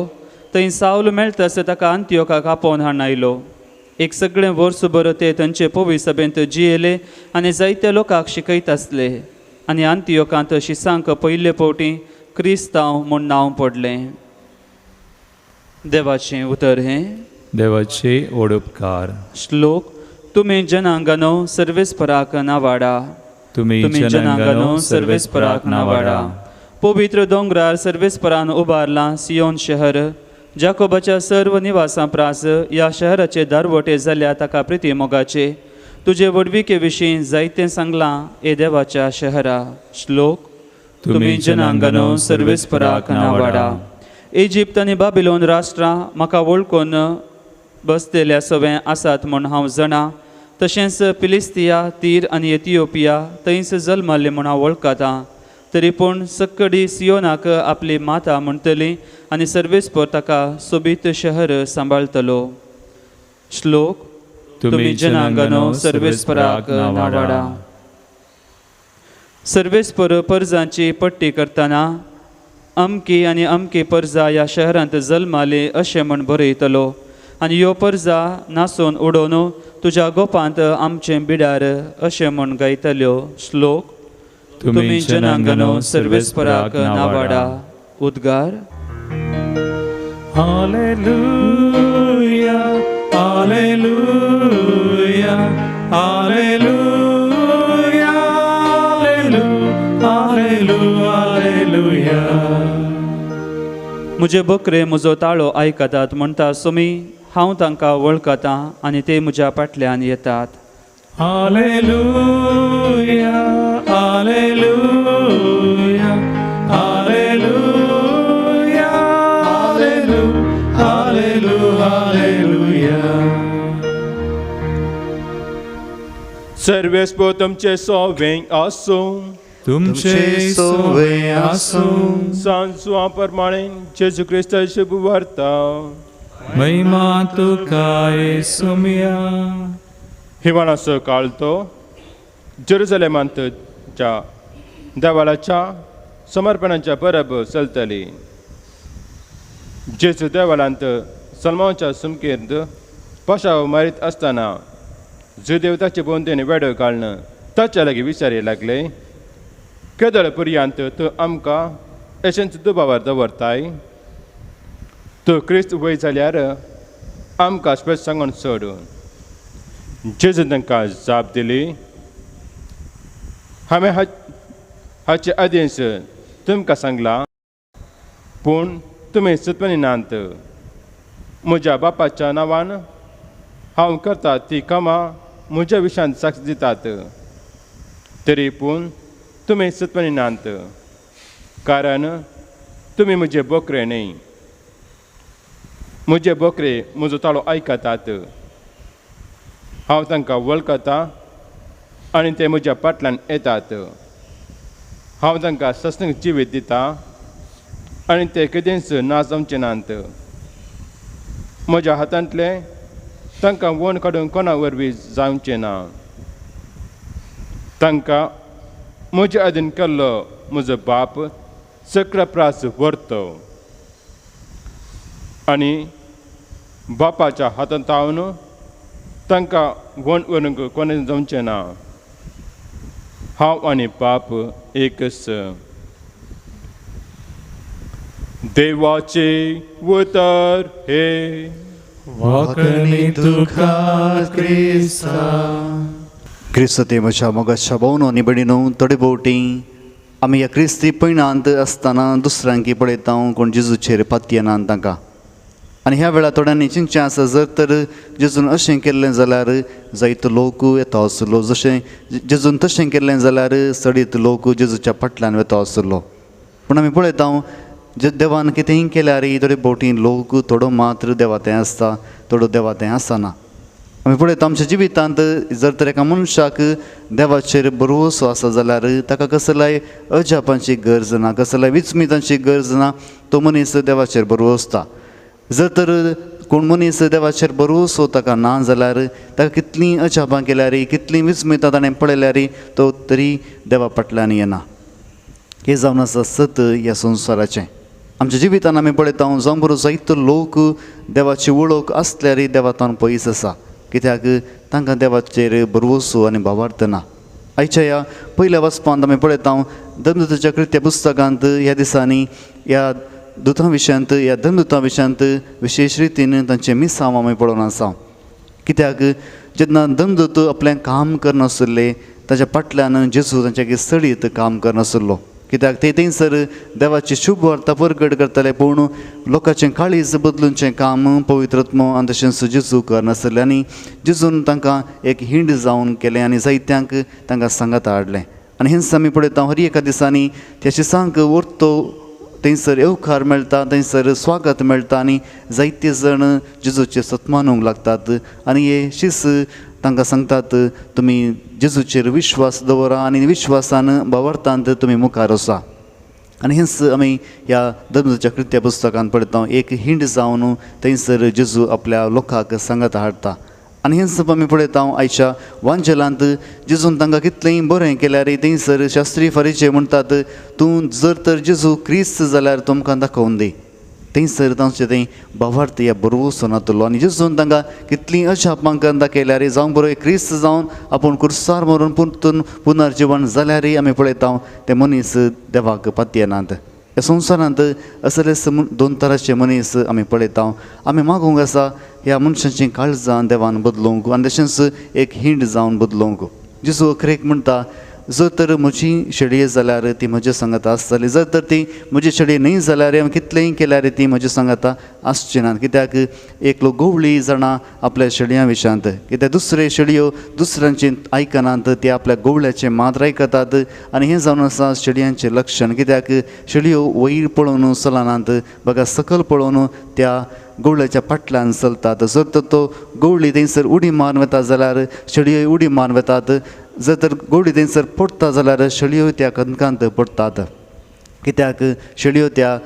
थंय सावल मेळटस ताका आंतियोकाक आपोवन हाडून आयलो. एक सगळें वर्सभर ते तांचे पवित्र सभेंत जियेले आनी जायत्या लोकांक शिकयत आसले आनी आंतियोकांत शिसांक पयले फावटी क्रिस्तांव म्हूण नांव पडलें. देवाचें उतर हें. देवाचे ओडुपकार. श्लोक. तुमी जनांगानो सर्वेस्पराक नावाडा. तुम्ही जनांगानो सर्वेस्पराक नावाडा. पवित्र दोंगरार सर्वेस्परान उबारलां सियोन शहर. जाकोबाच्या सर्व निवासां प्रास ह्या शहराचे दारवटे जाल्या ताका प्रिती मोगाचे. तुजे वडविके विशीं जायतें सांगलां ए देवाच्या शहरा. श्लोक. तुमी जनांगानो सर्वेस्पराक नावाडा. इजिप्त आनी बाबिलोन राष्ट्रां म्हाका वळखून बसलेल्या सवें आसात म्हूण हांव जाणा. तशेंच फिलिस्तिया, तीर आनी इथिओपिया थंयच जल्माले म्हूण हांव वळखतां. तरी पूण सक्कडी सियोनाक आपली माता म्हणटली आनी सर्वेस्पर ताका सोबीत शहर सांबाळतलो. श्लोक. तुमी जनांगानो सर्वेस्पराक नावाडा. सर्वेस्पर पर्जांची पट्टी करतना अमकी आनी अमकी पर्जा ह्या शहरांत जल्माले अशें म्हूण बरयतलो आनी ह्यो पर्जा नासून उडोवन तुज्या गोपांत आमचें बिडार अशें म्हूण गायतल्यो. श्लोक. तुमी जनांगानो सर्वेस्पराक नावाडा. उद्गार. हालेलुया हालेलुया हालेलुया हालेलुया हालेलुया. म्हजे बकरे म्हजो ताळो आयकतात म्हणटा सोमी. हांव तांकां वळखतां आनी ते म्हज्या फाटल्यान येतात. हालेलुया हालेलुया हालेलुया हालेलुया हालेलुया. सर्वेस्पर तुमचे सोवें आसूं. तुमचे सोवे आसूं. सांजवा प्रमाणे जेजू क्रिस्ताची वार्ता. महिमा तुका येसुमिया. हिवाळाचो काळ तो जेरुसलेमांत च्या देवालाच्या समर्पणाच्या परब चलतली. जेजू देवालांत सलमांच्या सुमकेंत पशाव मारीत असताना जो देवताचे बोंदेने वेडो घालणं ताच्या लागीं विचारे लागले, केदळ पर्यंत तो आमकां एशेंच दुबावार दवरताय? तो क्रिस्त वय जाल्यार आमकां स्पेस सांगून सोड. जेजून तांकां जाप दिली, हांवें हाचे आदींच तुमकां सांगलां, पूण तुमी सतपणी नांत. म्हज्या बापाच्या नांवान हांव करता ती कामां म्हज्या विशयान साक्ष दितात, तरी पूण तुमी सतपणी नांत, कारण तुमी म्हजे बोकरे न्ही. म्हजे बोकरे म्हजो ताळो आयकतात. हांव तांकां वळखतां आनी ते म्हज्या फाटल्यान येतात. हांव तांकां सस्तनीक जिवीत दितां आनी ते केदेंच नाश जावचे नात. म्हज्या हातांतले तांकां वण काडून कोणा वरवीं जावचें ना. तांकां म्हजे आदीन केल्लो म्हजो बाप चक्र प्रास व्हरतो आनी बापाच्या हातांत हांवन तांकां वण व्हरूंक कोणें जावचें ना. हांव आनी बाप एकच. देवाचे उतर हे वाकणी तुका क्रिस्ता. क्रिस्त ते म्हज्या मोगाच्या भावनो आनी भयणीनो, थोडे फावटी आमी ह्या क्रिस्ती पैणांत आसतना दुसऱ्यांकी पळयता कोण जेजूचेर पातये नात तांकां. आनी ह्या वेळार थोड्यांनी चिंतचें आसा, जर तर जेजून अशें केल्लें जाल्यार जायतो लोक येतो आसलो, जशें जेजून तशें केल्लें जाल्यार सडीत लोक जेजूच्या फाटल्यान वेतो आसलो. पूण आमी पळयता देवान कितेंय केल्यार थोडे फावटी लोक थोडो मात्र देवातें आसता, थोडो देवातें आसना. आमी पळयता आमच्या जिवितांत जर तर एका मनशाक देवाचेर भरवोसो आसा जाल्यार ताका कसल्याय अजापांची गरज ना, कसल्याय विचमितांची गरज ना. तो मनीस देवाचेर भरवोसता. जर तर कोण मनीस देवाचेर भरवोसो ताका ना जाल्यार ताका कितलीं अजापां केल्यार, कितलीं विचमितां ताणें पळयल्यार तो तरी देवा फाटल्यान येना. हें जावन आसा सत ह्या संवसाराचें. आमच्या जिवितान आमी पळयता जावं बरो जायतो लोक देवाची वळख आसल्यार देवातान पयस आसा, कित्याक तांकां देवाचेर भरवोसो आनी भावार्थ ना. आयच्या ह्या पयल्या वाचपांत आमी पळयता धर्मदूताच्या कृत्य पुस्तकांत ह्या दिसांनी ह्या दुतां विशयांत, ह्या धर्मदुतां विशयांत विशेश रितीन तांचें मिसांव आमी पळोवन आसा. कित्याक जेन्ना धर्मदूत आपलें काम करनासले ताच्या फाटल्यान जेजू तांच्या सडीत काम करनासलो, कित्याक ते थंयसर देवाची शुभ वार्ता परगट करताले, पूण लोकांचें काळीज बदलूनचें काम पवित्रत्म आनी तशेंच जेजू करनासले. आनी जेजून तांकां एक हिंड जावन केलें आनी जायत्यांक तांकां सांगात हाडलें. आनी हेंच आमी पळयता हर एका दिसांनी त्या शिसांक व्हरतो थंयसर येवकार मेळटा, थंयसर स्वागत मेळटा आनी जायते जण जेजूचे सत्मानूंक लागतात. आनी हे शीस तांकां सांगतात, तुमी जेजूचेर विश्वास दवरा आनी विश्वासान भावार्थांत तुमी मुखार वचा. आनी हेंच आमी ह्या धर्मदूताच्या कृत्य पुस्तकांत पळयता. एक हिंड जावन थंयसर जेजू आपल्या लोकांक सांगात हाडटा. आनी हेंच आमी पळयता आयच्या वांजेलांत जेजून तांकां कितलेंय बरें केल्यार थंयसर शास्त्री फरीचे म्हणटात, तूं जर तर जेजू क्रिस्त जाल्यार तुमकां दाखोवन दी. थंयसर तांचें तें भावार्थ ह्या बरोवचो नातलो. आनी जेजून तांकां कितलीं अजापां कंदा केल्यार जावं बरो क्रिस्त जावन आपूण कुर्सार मरून परतून पुनर्जीवन जाल्यार आमी पळयता ते मनीस देवाक पातये नात. ह्या संवसारांत असलेच दोन तरांचे मनीस आमी पळयता. आमी मागूंक आसा ह्या मनशांचीं काळजां देवान बदलूंक आनी तशेंच एक हिंड जावन बदलूंक. जेजू अखरेक म्हणटा, जर तर म्हजी शेळी जाल्यार ती म्हजे सांगाता आसतली, जर तर ती म्हजी शेळी न्ही जाल्यार हांवें कितलेंय केल्यार ती म्हजे सांगाता आसची ना. कित्याक एकलो गोवळी जाणा आपल्या शेळयां विशयांत, कित्याक दुसरे शेळयो दुसऱ्यांची आयकनात, ते आपल्या गोवळ्याचें मात आयकतात. आनी हें जावन आसा शेळयांचें लक्षण, कित्याक शेळयो वयर पळोवन चलनात, बघा सकल पळोवन त्या गोवळ्याच्या फाटल्यान चलतात. जर तर तो गोवळी थंयसर उडी मारून वता जाल्यार शेळयो उडी मारून वतात. जर तर गोवळी थंयसर पडटा जाल्यार शेळयो त्या कणकांत पडटात, कित्याक शेळयो त्या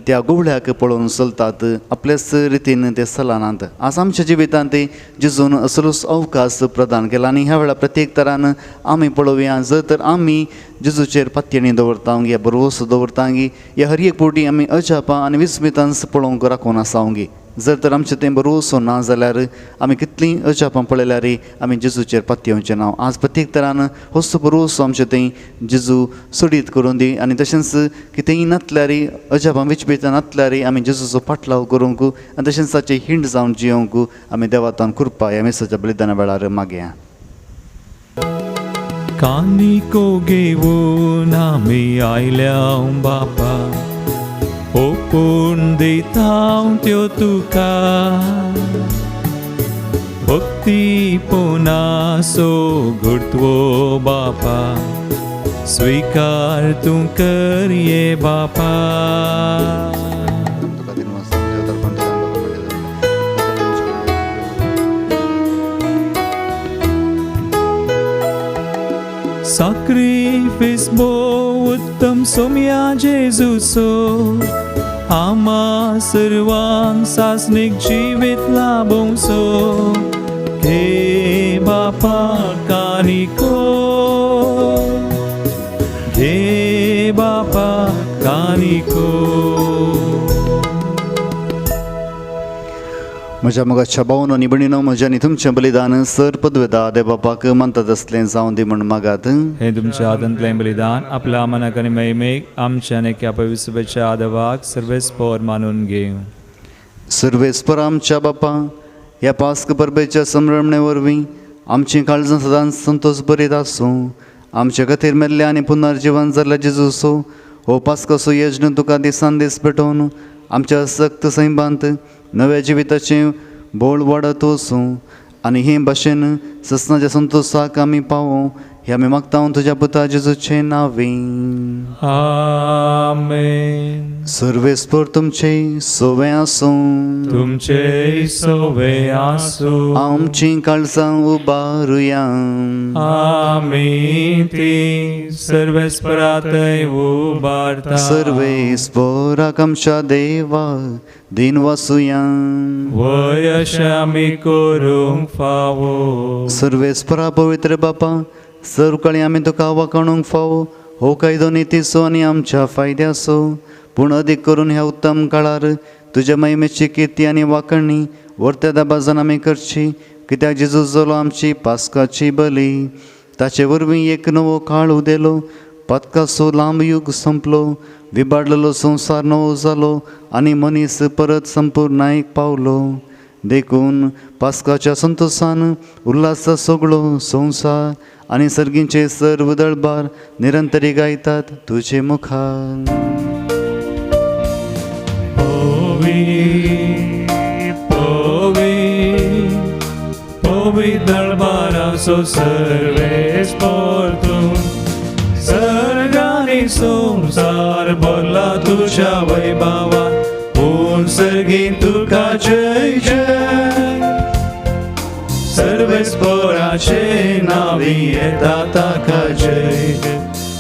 त्या गुवळ्याक पळोवन चलतात आपल्याच रितीन ते चलनात. आज आमच्या जिवितांत ते जेजून असलोच अवकाश प्रदान केला आनी ह्या वेळा प्रत्येक तरान आमी पळोवया जर तर आमी जेजूचेर पातयेणी दवरतांग या भरवोस दवरतांगी या हर एक पोटी आमी अजापां आनी विस्मितांस पळोवंक राखून आसांगी. जर तर आमचें तें भरवोसो ना जाल्यार आमी कितलीं अजापां पळयल्यार आमी जेजूचेर पातयेवचें ना. आज प्रत्येक तरान होसो भरवोसो आमचें तें जेजू सोडीत करून दी आनी तशेंच कितेंय नातल्यार अजापां विचपितां नातल्यार आमी जेजूचो पाटलाव करूंक आनी तशेंच ताचे हिंड जावन जियोंक आमी देवातान कृपा ह्या मेसाच्या बलिदाना वेळार मागया. कानिको घेवन आमी आयल्या बापा ओपून दिता त्यो तुका भक्ती पोनासो घडतवो बापा स्वीकार तूं कर ये बापा. Sacrifice bo उत्तम सोम्या जेजूचो आम्हा सर्वांक सासनीक जिवीत लाभोवचो घे बापा कानिको घे बापा कानिको. म्हज्या मोगाच्या भावन आनी भयणीनो म्हजें आनी तुमचें बलिदान सर पदवेदा देवबापाक मानतात असलें जावं दी म्हण मागात. हे तुमच्या हातांतलें बलिदान आपल्या मनाक आनी महिमेक आमच्या आनी एका पवित्रच्या आदवाक सर्वेस्पर मानून घेव. सर्वेस्पर आमच्या बापा ह्या पास्क परबेच्या संभ्रमणे वरवीं आमचीं काळजां सदांच संतोश बरीत आसूं. आमचे खातीर मेल्ले आनी पुनर्जिवन जाल्ल्या जेजूचो हो पास्काचो यज्ञ तुका दिसान दीस पेटोवन आमच्या सक्त सैमांत नव्या जिविताचें बोळ वाडत वचूं आनी हे भाशेन ससनाच्या संतोशाक आमी पावूं हे आमी मागता तुज्या पुता जेजूचे नांवीं. आमेन. सर्वेस्पर तुमचे सोवे आसूं तुमचे सोवे आसूं आमचीं काळजां उबारुया. आमी ती सर्वेस्परातय उबारता. सर्वेस्पराक आमच्या देवा दिन वासुया. वय अशें आमी करूंक फावो. सर्वेस्परा पवित्र बापा सर्वकाळी आमी तुका वाखाणूंक फावो हो कायदो नितीचो आनी आमच्या फायद्याचो. पूण अदीक करून ह्या उत्तम काळार तुज्या महिमेची किर्ती आनी वाखणी वर्त्या दाबाजान आमी करची कित्याक जेजू जालो आमची पास्काची बली. ताचे वरवीं एक नवो काळ उदेलो पातकाचो लांब युग संपलो विबाडलेलो संवसार नवो जालो आनी मनीस परत संपूर्णायक पावलो. देखून पास्काच्या संतोशान उल्हासा सगळो संवसार आनी सर्गींचे सर्व दळबार निरंतरी गायतात तुजे मुखार. पोवी दळबाराचो सर्वेस्पर तूं सर्गानी संसार भरला तुज्या वैभवान पूण सर्गी तुका जय जय. सर्वेस्पराचे नावी येता ताका जय जय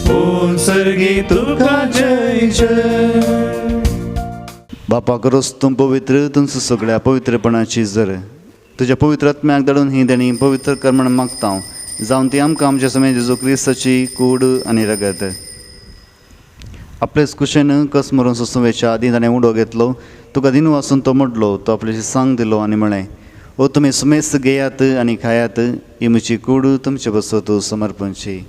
पूण सर्गी तुका जय जय. बापा करोस तूं पवित्र तुमचो सगळ्या पवित्रपणाची जर तुज्या पवित्र आत्म्याक धाडून ही देणी पवित्र कर म्हण मागता जावन ती आमकां आमच्या समय जेजू क्रिस्ताची कूड आनी रगत. आपलेच कुशेन कस मरून सुसुवेच्या आदी ताणें उडो घेतलो तुका दिनू वाचून तो मोडलो तो आपल्याशी सांग दिलो आनी म्हळें ओ तुमी सुमेस घेयात आनी खायात ही म्हजी कूड तुमचे बसत समर्पणची.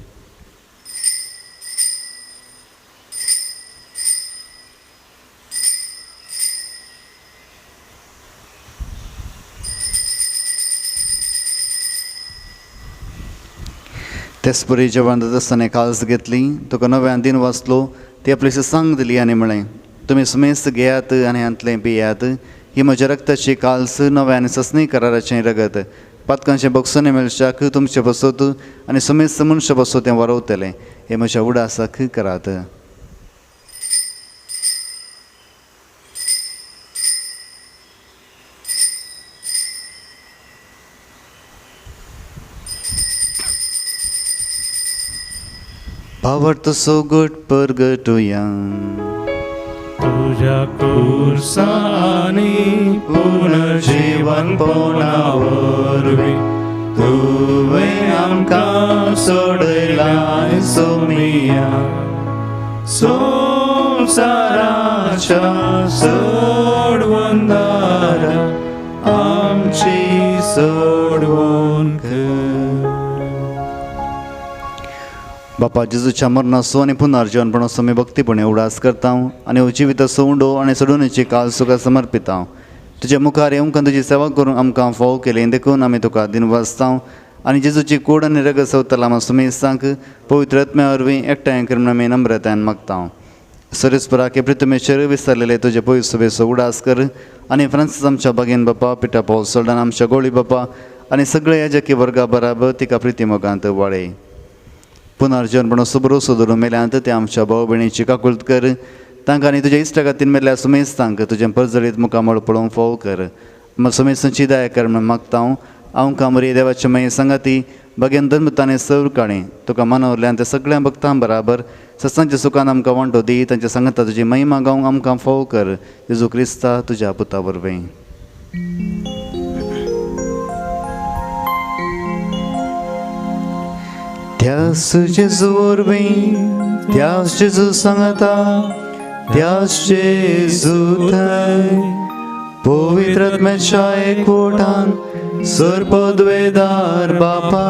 तेच परी जेवण जाता आसतना काल्स घेतली तुका नव्यान दिन वाचलो ती आपल्याशी सांग दिली आनी म्हळें तुमी सुमेस घेयात आनी हांतलें पियात ही म्हज्या रक्ताची काल्स नव्या आनी ससनी कराराचें रगत. पातकांचें बक्षुनी मेळशाक तुमचे बसत आनी सुमेस मनशां बसत तें वरवतलें हे म्हज्या उडासाक करात. भावार्थ सोगट परगटुया. तुझ्या क्रूसानी पुनर्जीवन पोनावरवी तुवे आमकां सोडलाय सोमिया संसाराच्या सोडवून दारा आमची सोडवून कर. बापा जेजूच्या मरणाचो आनी पुनर्जीवनपणाचो मी भक्तीपणे उडास करता आनी हो जिविताचो उंडो आनी सोडूनीची काल सुखां समर्पिता. तुज्या मुखार येवंक तुजी सेवा करूंक आमकां फाव केलें देखून आमी तुका दिनवासता आनी जेजूची कूड आनी रगत सवतला आमी सुमेसांक पवित्र आत्म्या वरवीं एकठांय करून आमी नम्रतायेन मागता. सरस्पराके प्रितमेश्वर विसरलेले तुजे पवित्र सभेचो उडास कर आनी फ्रांसीस आमच्या बागेन बापा पिटा पॉल सोल्डान आमच्या गोळी बापा आनी सगळे याजकी वर्गा बराबर तिका प्रितीमोगांत वाडय. पुनर्जीवनपणाचो भरोसो धरून मेल्यांत ते आमच्या भाव भयणीची काकुळट कर. तांकां आनी तुज्या इश्टागातीन मेल्ल्या सुमेस्तांक तुजें परजळीत मुखामळ पळोवंक फाव कर. सुमेसांची दया कर म्हण मागता हांव कामरी देवाच्या मागीर सांगाती भगेन धर्मताने सर काणी तुका मानवरल्यान ते सगळ्या भक्तां बराबर सत्सांच्या सुखान आमकां वांटो दी. तांच्या सांगता तुजी महिमा गावंक आमकां फाव कर. जेजू क्रिस्ता तुज्या पुता वरवीं. त्यास जेजू वरवीं त्यास जेजू सांगता त्यास जेजू थंय पवित्र आत्म्याच्या एकवटान सर्पद्वेदार बापा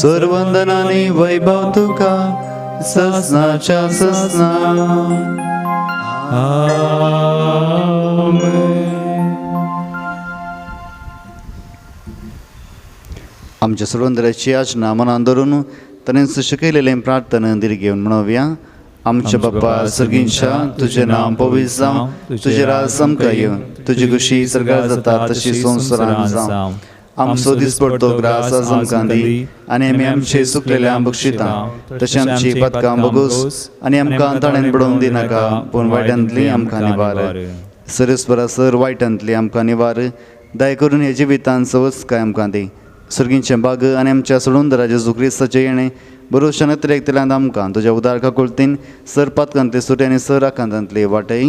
सर्वंदनांनी वैभव तुका ससनाच्या ससना. आमच्या सर्वंदराची याचना मनान धरून ताणें शिकयलेलें प्रार्थना दिली घेवन म्हणोवया. आमच्या बाप्पा सर्गींच्या तुझें नांव पवित्र जावं तुजें राज आमकां येवं तुजी खुशी सरकार जाता तशी संवसारांत जावं. आमचो दिसपडटो ग्रास आज आमकां दी आनी आमी आमचे सुकलेल्यांक बक्षिता तशें आमची पदकां बगूस आनी आमकां ताणेन पडोवंक दिनाका पूण वायटांतली आमकां निवार. सरस्परा सर वायटांतली आमकां निवार. दया करून हे जिवितांत सवच काय आमकां दी. सर्गींचें बाग आनी आमच्या सोडून जेजू क्रिस्ताचें येणें बरोवच्या नत्रेकतल्यांत आमकां तुज्या उदार काकुळतीन सर पातकांतले सुटे आनी सर आकांतांतले वाटय.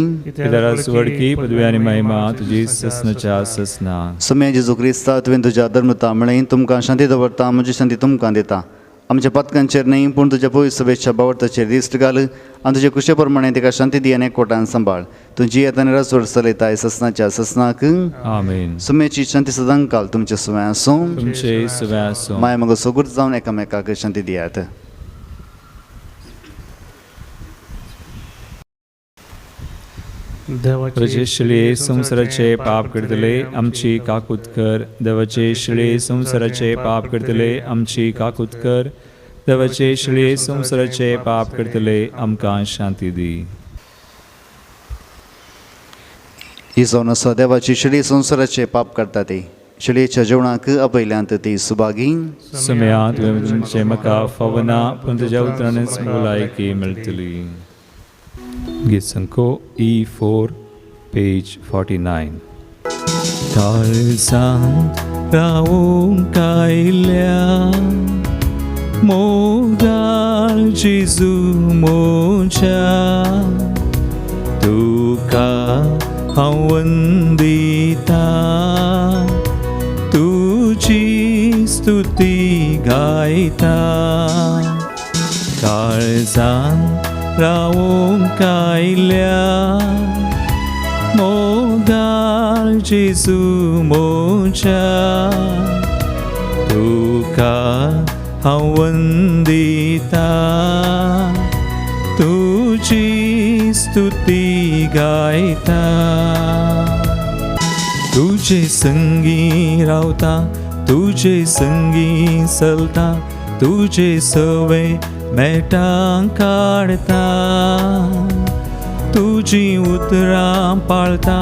वडकी पदवी आनी महिमा तुजी ससनाच्या ससना. समय जेजू क्रिस्ता तुवें तुज्या धर्मता म्हळें तुमकां शांती दवरता म्हजी शांती तुमकां दिता. आमच्या पातकांचेर न्ही पूण तुज्या पवित्र सभेच्या बावटाचेर दिश्ट घाल आनी तुजे कुशे प्रमाणे तिका शांती दी आनी एकवटान सांबाळ. तुजी येतानी रसवड चलयताय ससनाच्या ससनाक. आमेन. सुमेची शांती सदां काल तुमच्या सुव्या आसूं. तुमचे सव्या आसूं. माय मगो सोगूर जावन एकामेकाक शांती दियात. देवाचे शिळे संवसाराचे पाप करतले आमची काकूत कर. देवाचे शिळे संवसाराचे पाप करतले आमची काकूत कर. देवाचे शिळे संवसाराचे पाप करतले आमकां शांती दी. ही जावन आसा देवाची शिडी संवसाराचे पाप करता ती शिडीच्या जेवणाक आपयल्यांत ती सुभागी. समयांत तुमचे म्हाका फावना पूण तुज्या उतरानच भलायकी मेळटली. गीत संको E4 पेज 49. काळजांत रावूंक आयल्या मोगाळ जेजू मोच्या तुका हांव वंदिता तुजी स्तुती गायता. काळजांत रावूंक आयल्या मोगाळ जेजू मोच्या तुका हांव वंदिता तुजी स्तुती गायता. तुजे संगी रावता तुजे संगी चलता तुजे सवे मेटां काढता तुजी उतरां पाळता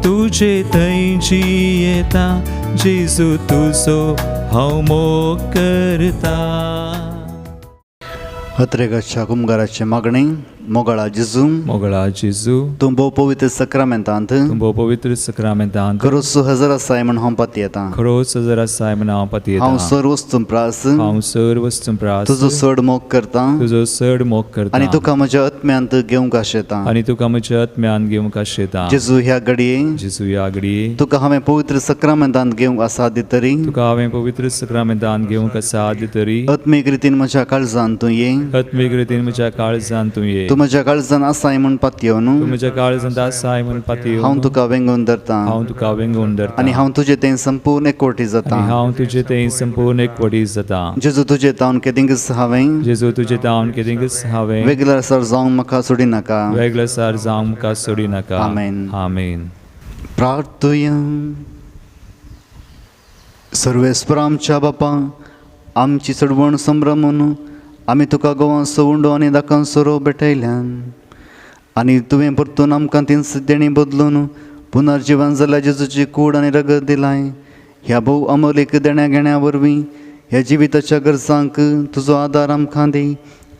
तुजे थंयची येता जेजू तुजो हांव मोग करता. हत्रेगाच्या कुंभाराचे मागणे मोगळा जेजू मोगळा जेजू तूं भोव पवित्र सक्रामेंतांत तूं भोव पवित्र सक्रामेंतांत खरोच हजर आसाय म्हण हांव पाती येतां खरोच हजर आसाय म्हण हांव पाती हांव येतां सर वस्तूं प्रास हांव सर वस्तूं प्रास तुजो चड मोग करतां तुजो चड मोग करता आनी तुका म्हज्या आत्म्यांत घेवंक आशेतां आनी तुका म्हज्या आत्म्यान घेवंक आशेता जेजू ह्या घडये जेजू ह्या घडये तुका हांवें पवित्र सक्रामेंतांत घेवंक आसा दितरी तुका हांवें पवित्र सक्रामेंतांत घेवंक आसा दितरी आत्मीक रितीन म्हज्या काळजांत तूं ये आत्मीक रितीन म्हज्या काळजांत तूं ये तूं म्हज्या काळजांत आसाय म्हूण पातयो न्हू तूं म्हज्या काळजांत आसाय म्हूण पातयो हांव तुका वेंगून धरतां हांव तुका वेंगून धरतां आनी हांव तुजें तें संपूर्ण एकवटी जाता आनी हांव तुजें तें संपूर्ण एकवटी जाता जेजू तुजें तावन केदिंगस हांवें जेजू तुजें तावन केदिंगस हांवें वेगळ्या सर जावंक म्हाका सोडी नाका वेगळो सार जावंक म्हाका सोडी नाका आमेन. आमेन प्रार्थुया सर्वेस्पर आमच्या बापा आमची चडवण संभ्रमून आमी तुका गोवां सवंडो आनी दाकां सोरो भेटयल्यान आनी तुवें परतून आमकां तीन देणी बदलून पुनर्जिवन जाल्ल्या जेजूची कूड आनी रगत दिलाय ह्या भोव अमोलीक देण्या घेण्या वरवीं ह्या जिविताच्या गरजांक तुजो आदार आमकां दी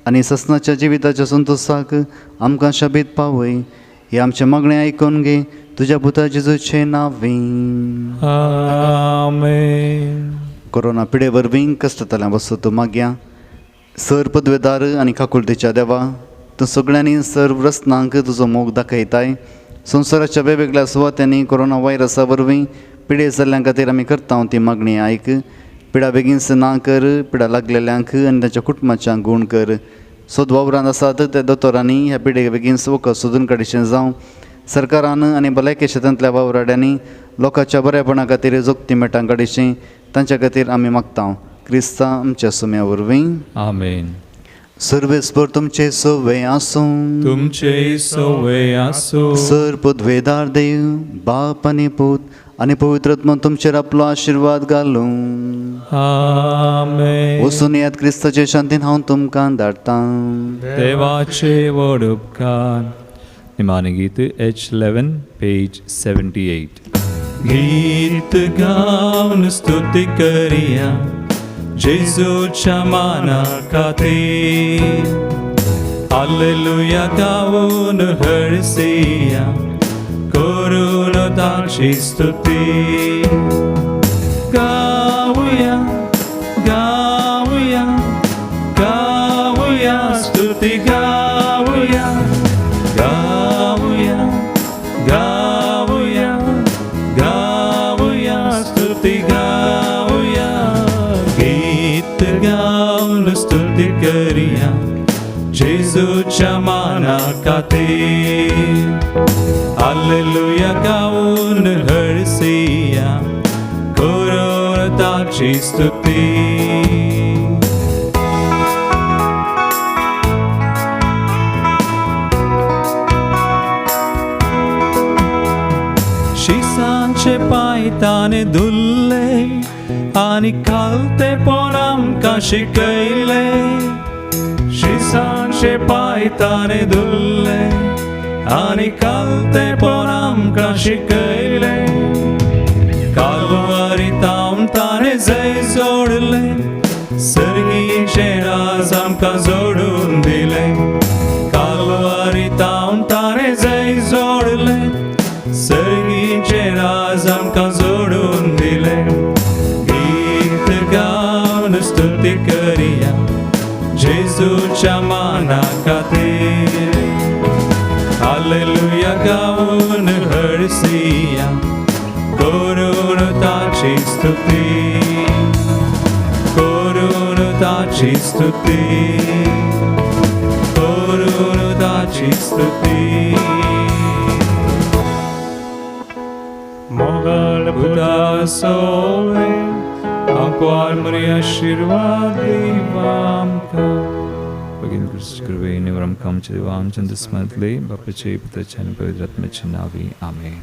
आनी ससनाच्या जिविताच्या संतोशाक आमकां शाबीत पावय हे आमचें मागणें आयकून घे तुज्या पुता जेजूचें नांवीं आमेन कोरोना पिडे वरवीं कश्टतल्या वस्तू तूं मागया सर पदवेदार आनी काकुळतेच्या देवा तूं सगळ्यांनी सर्व रस्नांक तुजो मोग दाखयताय संवसाराच्या वेगवेगळ्या सुवात्यांनी कोरोना व्हायरसा वरवीं पिडे जाल्ल्यां खातीर आमी करता ती मागणी आयक पिडा बेगीनच ना कर पिडा लागलेल्यांक आनी तांच्या कुटुंबाच्यांक गूण कर सोदवावरांत आसात त्या दोतोरांनी ह्या पिडेक बेगीनच वखद सोदून काडिचें जावं सरकारान आनी भलायकी क्षेत्रांतल्या वावराड्यांनी लोकांच्या बरेपणा खातीर जोगती मेटां काडिचें तांच्या खातीर आमी मागता क्रिस्तां आमच्या सुम्या वरवीं आमेन सर्वेस्पर तुमचे सवे आसूं तुमचे सवे आसूं सर पदवेदार देव बाप आनी पूत आनी पवित्र आत्मा तुमचेर आपलो आशिर्वाद घालूं आमेन वचून येयात क्रिस्ताचे शांतीन हांव तुमकां धाडटां देवाचे व्हड उपकार निमाणे गीत H11 पेज 78 गीत गावन स्तुती करिया जेजूच्या माना खातीर हालेलुया गावून हरसिया करून ताची स्तुती गावुया गावुया गावुया स्तुती गावुया गावुया गावुया गावुया स्तुती गावुया गीत गावन स्तुती करिया जेजूच्या माना खातीर हालेलुया गावून हरसिया करून ताची स्तुती शिसांचे पाय ताणे धुल्ले आनी खालते पण आमकां शिकयले शिसांचे पाय ताणे धुल्ले आनी खालते पण आमकां शिकयले कालवारी तावन ताणे जय जोडले सर्गीचे राज आमकां जोडून दिले कालवारी तावन ताणे जय जोडले सर्गीचे राज आमकां जोडून दिले गीत गावन स्तुती करिया जेजूच्या माना खातीर हालेलुया गावून हरसिया करून ताची स्तुती करून ताची स्तुती करून ताची स्तुती मोगल बुधा सोवे आमकां मरी आशीर्वाद दिवामका बगीन कृष्ण वरम काम चे देवाम चंद स्मृतले बापाचे पुत्राचे आणि पवित्र आत्म्याचे नावे आमेन